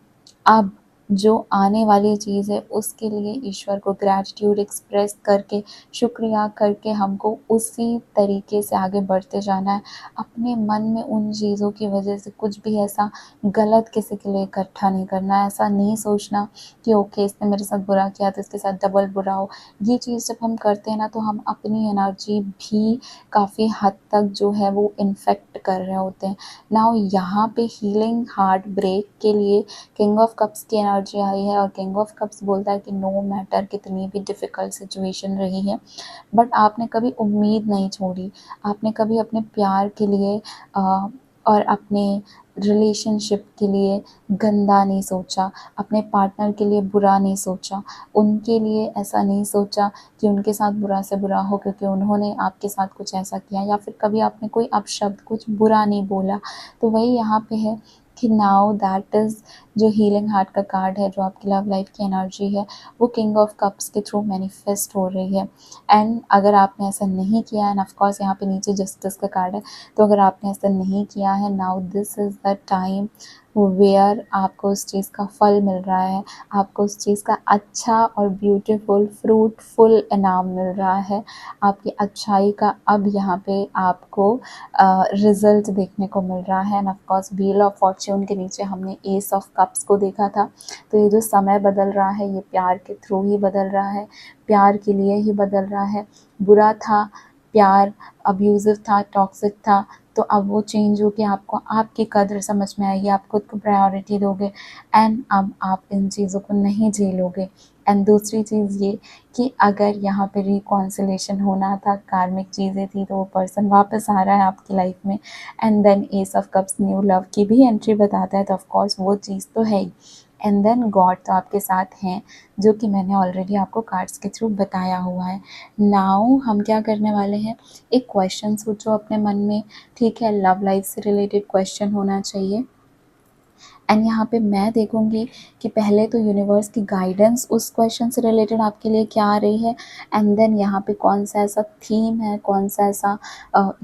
अब जो आने वाली चीज़ है उसके लिए ईश्वर को ग्रैटिट्यूड एक्सप्रेस करके, शुक्रिया करके हमको उसी तरीके से आगे बढ़ते जाना है। अपने मन में उन चीज़ों की वजह से कुछ भी ऐसा गलत किसी के लिए इकट्ठा नहीं करना है। ऐसा नहीं सोचना कि ओके इसने मेरे साथ बुरा किया तो इसके साथ डबल बुरा हो। ये चीज़ जब हम करते हैं ना तो हम अपनी एनर्जी भी काफ़ी हद तक जो है वो इन्फेक्ट कर रहे होते हैं। नाउ यहाँ पे हीलिंग हार्ट ब्रेक के लिए किंग ऑफ कप्स की एनर्जी आई है और किंग ऑफ कप्स बोलता है कि नो मैटर कितनी भी डिफ़िकल्ट सिचुएशन रही है बट आपने कभी उम्मीद नहीं छोड़ी, आपने कभी अपने प्यार के लिए और अपने रिलेशनशिप के लिए गंदा नहीं सोचा, अपने पार्टनर के लिए बुरा नहीं सोचा, उनके लिए ऐसा नहीं सोचा कि उनके साथ बुरा से बुरा हो क्योंकि उन्होंने आपके साथ कुछ ऐसा किया, या फिर कभी आपने कोई अपशब्द कुछ बुरा नहीं बोला। तो वही यहाँ पे है कि नाउ दैट इज़ जो हीलिंग हार्ट का कार्ड है, जो आपकी लव लाइफ की एनर्जी है, वो किंग ऑफ कप्स के थ्रू मैनिफेस्ट हो रही है। एंड अगर आपने ऐसा नहीं किया एंड ऑफ कोर्स यहाँ पे नीचे जस्टिस का कार्ड है, तो अगर आपने ऐसा नहीं किया है now this is the time where आपको उस चीज़ का फल मिल रहा है, आपको उस चीज़ का अच्छा और ब्यूटीफुल फ्रूटफुल इनाम मिल रहा है। आपकी अच्छाई का अब यहाँ पे आपको रिजल्ट देखने को मिल रहा है। And of course wheel of Fortune के नीचे हमने एस ऑफ कप्स को देखा था। तो ये जो समय बदल रहा है ये प्यार के थ्रू ही बदल रहा है, प्यार के लिए ही बदल रहा है। बुरा था प्यार, अब्यूज़िव था, टॉक्सिक था, तो अब वो चेंज हो के आपको आपकी कद्र समझ में आएगी, आप खुद को प्रायोरिटी दोगे एंड अब आप इन चीज़ों को नहीं झेलोगे। एंड दूसरी चीज़ ये कि अगर यहाँ पे रिकॉन्सिलेशन होना था, कार्मिक चीज़ें थी, तो वो पर्सन वापस आ रहा है आपकी लाइफ में। And then ace of cups new love की भी एंट्री बताता है, तो ऑफ कोर्स वो चीज़ तो है ही। एंड देन गॉड तो आपके साथ हैं, जो कि मैंने ऑलरेडी आपको कार्ड्स के थ्रू बताया हुआ है। नाउ हम क्या करने वाले हैं, एक क्वेश्चन सोचो अपने मन में, ठीक है, लव लाइफ से रिलेटेड क्वेश्चन होना चाहिए। एंड यहाँ पे मैं देखूँगी कि पहले तो यूनिवर्स की गाइडेंस उस क्वेश्चन से रिलेटेड आपके लिए क्या आ रही है, एंड देन यहाँ पे कौन सा ऐसा थीम है, कौन सा ऐसा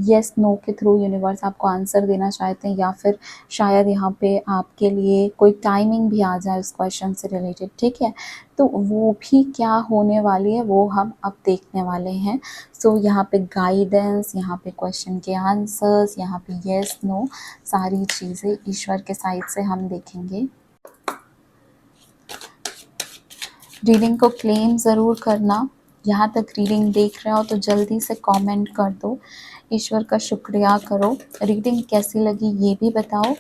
येस नो के थ्रू यूनिवर्स आपको आंसर देना चाहते हैं, या फिर शायद यहाँ पे आपके लिए कोई टाइमिंग भी आ जाए उस क्वेश्चन से रिलेटेड, ठीक है। तो वो भी क्या होने वाली है वो हम अब देखने वाले हैं। सो यहाँ पे गाइडेंस, यहाँ पे क्वेश्चन के आंसर्स, यहाँ पे येस नो, सारी चीज़ें ईश्वर के साइड से हम देखेंगे। रीडिंग को क्लेम ज़रूर करना, यहाँ तक रीडिंग देख रहे हो तो जल्दी से कमेंट कर दो, ईश्वर का शुक्रिया करो। रीडिंग कैसी लगी ये भी बताओ,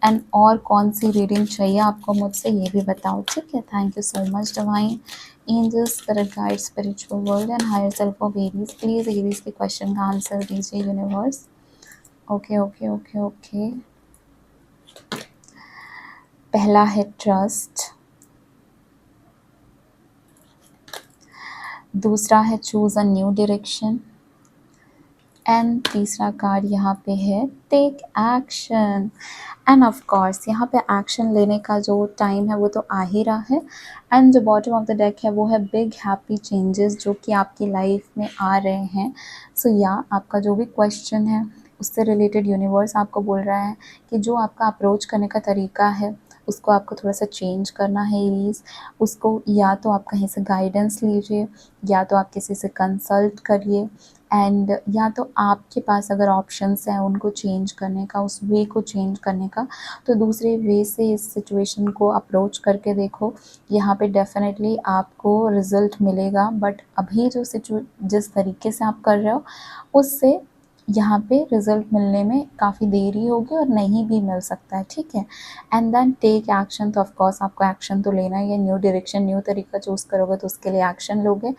एंड और कौन सी रीडिंग चाहिए आपको मुझसे ये भी बताओ, ठीक है। Thank you so much divine angels, spirit guide, spiritual world and higher self of Aries, please Aries के क्वेश्चन का आंसर दीजिए universe. Okay okay okay okay. पहला है ट्रस्ट, दूसरा है choose a new direction, and तीसरा कार्ड यहाँ पे है take action. And of course यहाँ पे एक्शन लेने का जो टाइम है वो तो आ ही रहा है। एंड जो बॉटम ऑफ द डेक है वो है बिग हैप्पी चेंजेस जो कि आपकी लाइफ में आ रहे हैं। सो या आपका जो भी क्वेश्चन है उससे रिलेटेड यूनिवर्स आपको बोल रहा है कि जो आपका अप्रोच करने का तरीका है उसको आपको थोड़ा सा चेंज करना है एरीज। उसको या तो आप कहीं से गाइडेंस लीजिए, या तो आप किसी से कंसल्ट करिए, एंड या तो आपके पास अगर ऑप्शंस हैं उनको चेंज करने का, उस वे को चेंज करने का, तो दूसरे वे से इस सिचुएशन को अप्रोच करके देखो। यहाँ पे डेफिनेटली आपको रिजल्ट मिलेगा, बट अभी जो जिस तरीके से आप कर रहे हो उससे यहाँ पे रिजल्ट मिलने में काफ़ी देरी होगी और नहीं भी मिल सकता है, ठीक है। एंड देन टेक एक्शन, तो ऑफकोर्स आपको एक्शन तो लेना ही है। न्यू डायरेक्शन, न्यू तरीका चूज़ करोगे तो उसके लिए एक्शन लोगे।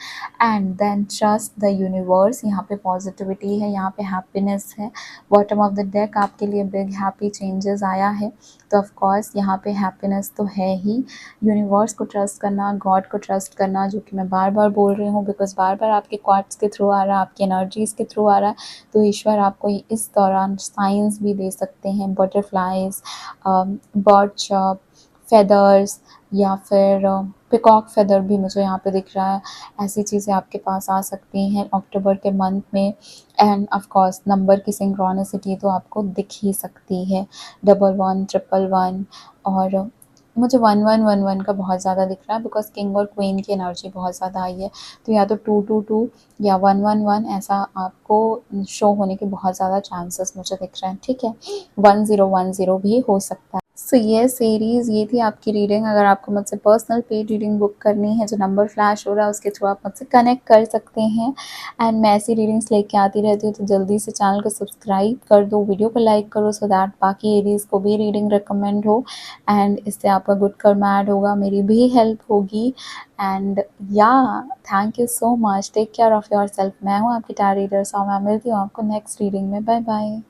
And then trust the universe, यहाँ पे पॉजिटिविटी है, यहाँ पे हैप्पीनेस है। बॉटम ऑफ द डेक आपके लिए बिग हैप्पी चेंजेस आया है, तो ऑफकोर्स यहाँ पे हैप्पीनेस तो है ही। यूनिवर्स को ट्रस्ट करना, गॉड को ट्रस्ट करना, जो कि मैं बार बार बोल रही हूँ बिकॉज बार बार आपके कार्ड्स के थ्रू आ रहा है, आपकी एनर्जीज़ के थ्रू आ रहा है। तो ईश्वर आपको इस दौरान साइंस भी दे सकते हैं, बटरफ्लाइज, बर्ड चॉप, फेदर्स, या फिर पिकॉक फेदर भी मुझे यहाँ पे दिख रहा है। ऐसी चीज़ें आपके पास आ सकती हैं अक्टूबर के मंथ में। एंड ऑफ कोर्स नंबर की सिंक्रोनिसिटी तो आपको दिख ही सकती है, 11 111, और मुझे 1111 का बहुत ज़्यादा दिख रहा है बिकॉज किंग और क्वीन की एनर्जी बहुत ज़्यादा आई है। तो या तो 222 या 111 ऐसा आपको शो होने के बहुत ज़्यादा चांसेस मुझे दिख रहे हैं, ठीक है। 1010 भी हो सकता है। सो ये सीरीज़, ये थी आपकी रीडिंग। अगर आपको मुझसे पर्सनल पेड रीडिंग बुक करनी है, जो नंबर फ्लैश हो रहा है उसके थ्रू आप मुझसे कनेक्ट कर सकते हैं। एंड मैं ऐसी रीडिंग्स लेके आती रहती हूँ, तो जल्दी से चैनल को सब्सक्राइब कर दो, वीडियो को लाइक करो, सो दैट बाकी एरीज को भी रीडिंग रिकमेंड हो। एंड इससे आपका गुड कर्मा ऐड होगा, मेरी भी हेल्प होगी। एंड या thank you so much, take care of yourself. मैं हूँ आपकी टैरो रीडर सौम्या, मिलती हूँ आपको नेक्स्ट रीडिंग में। Bye bye.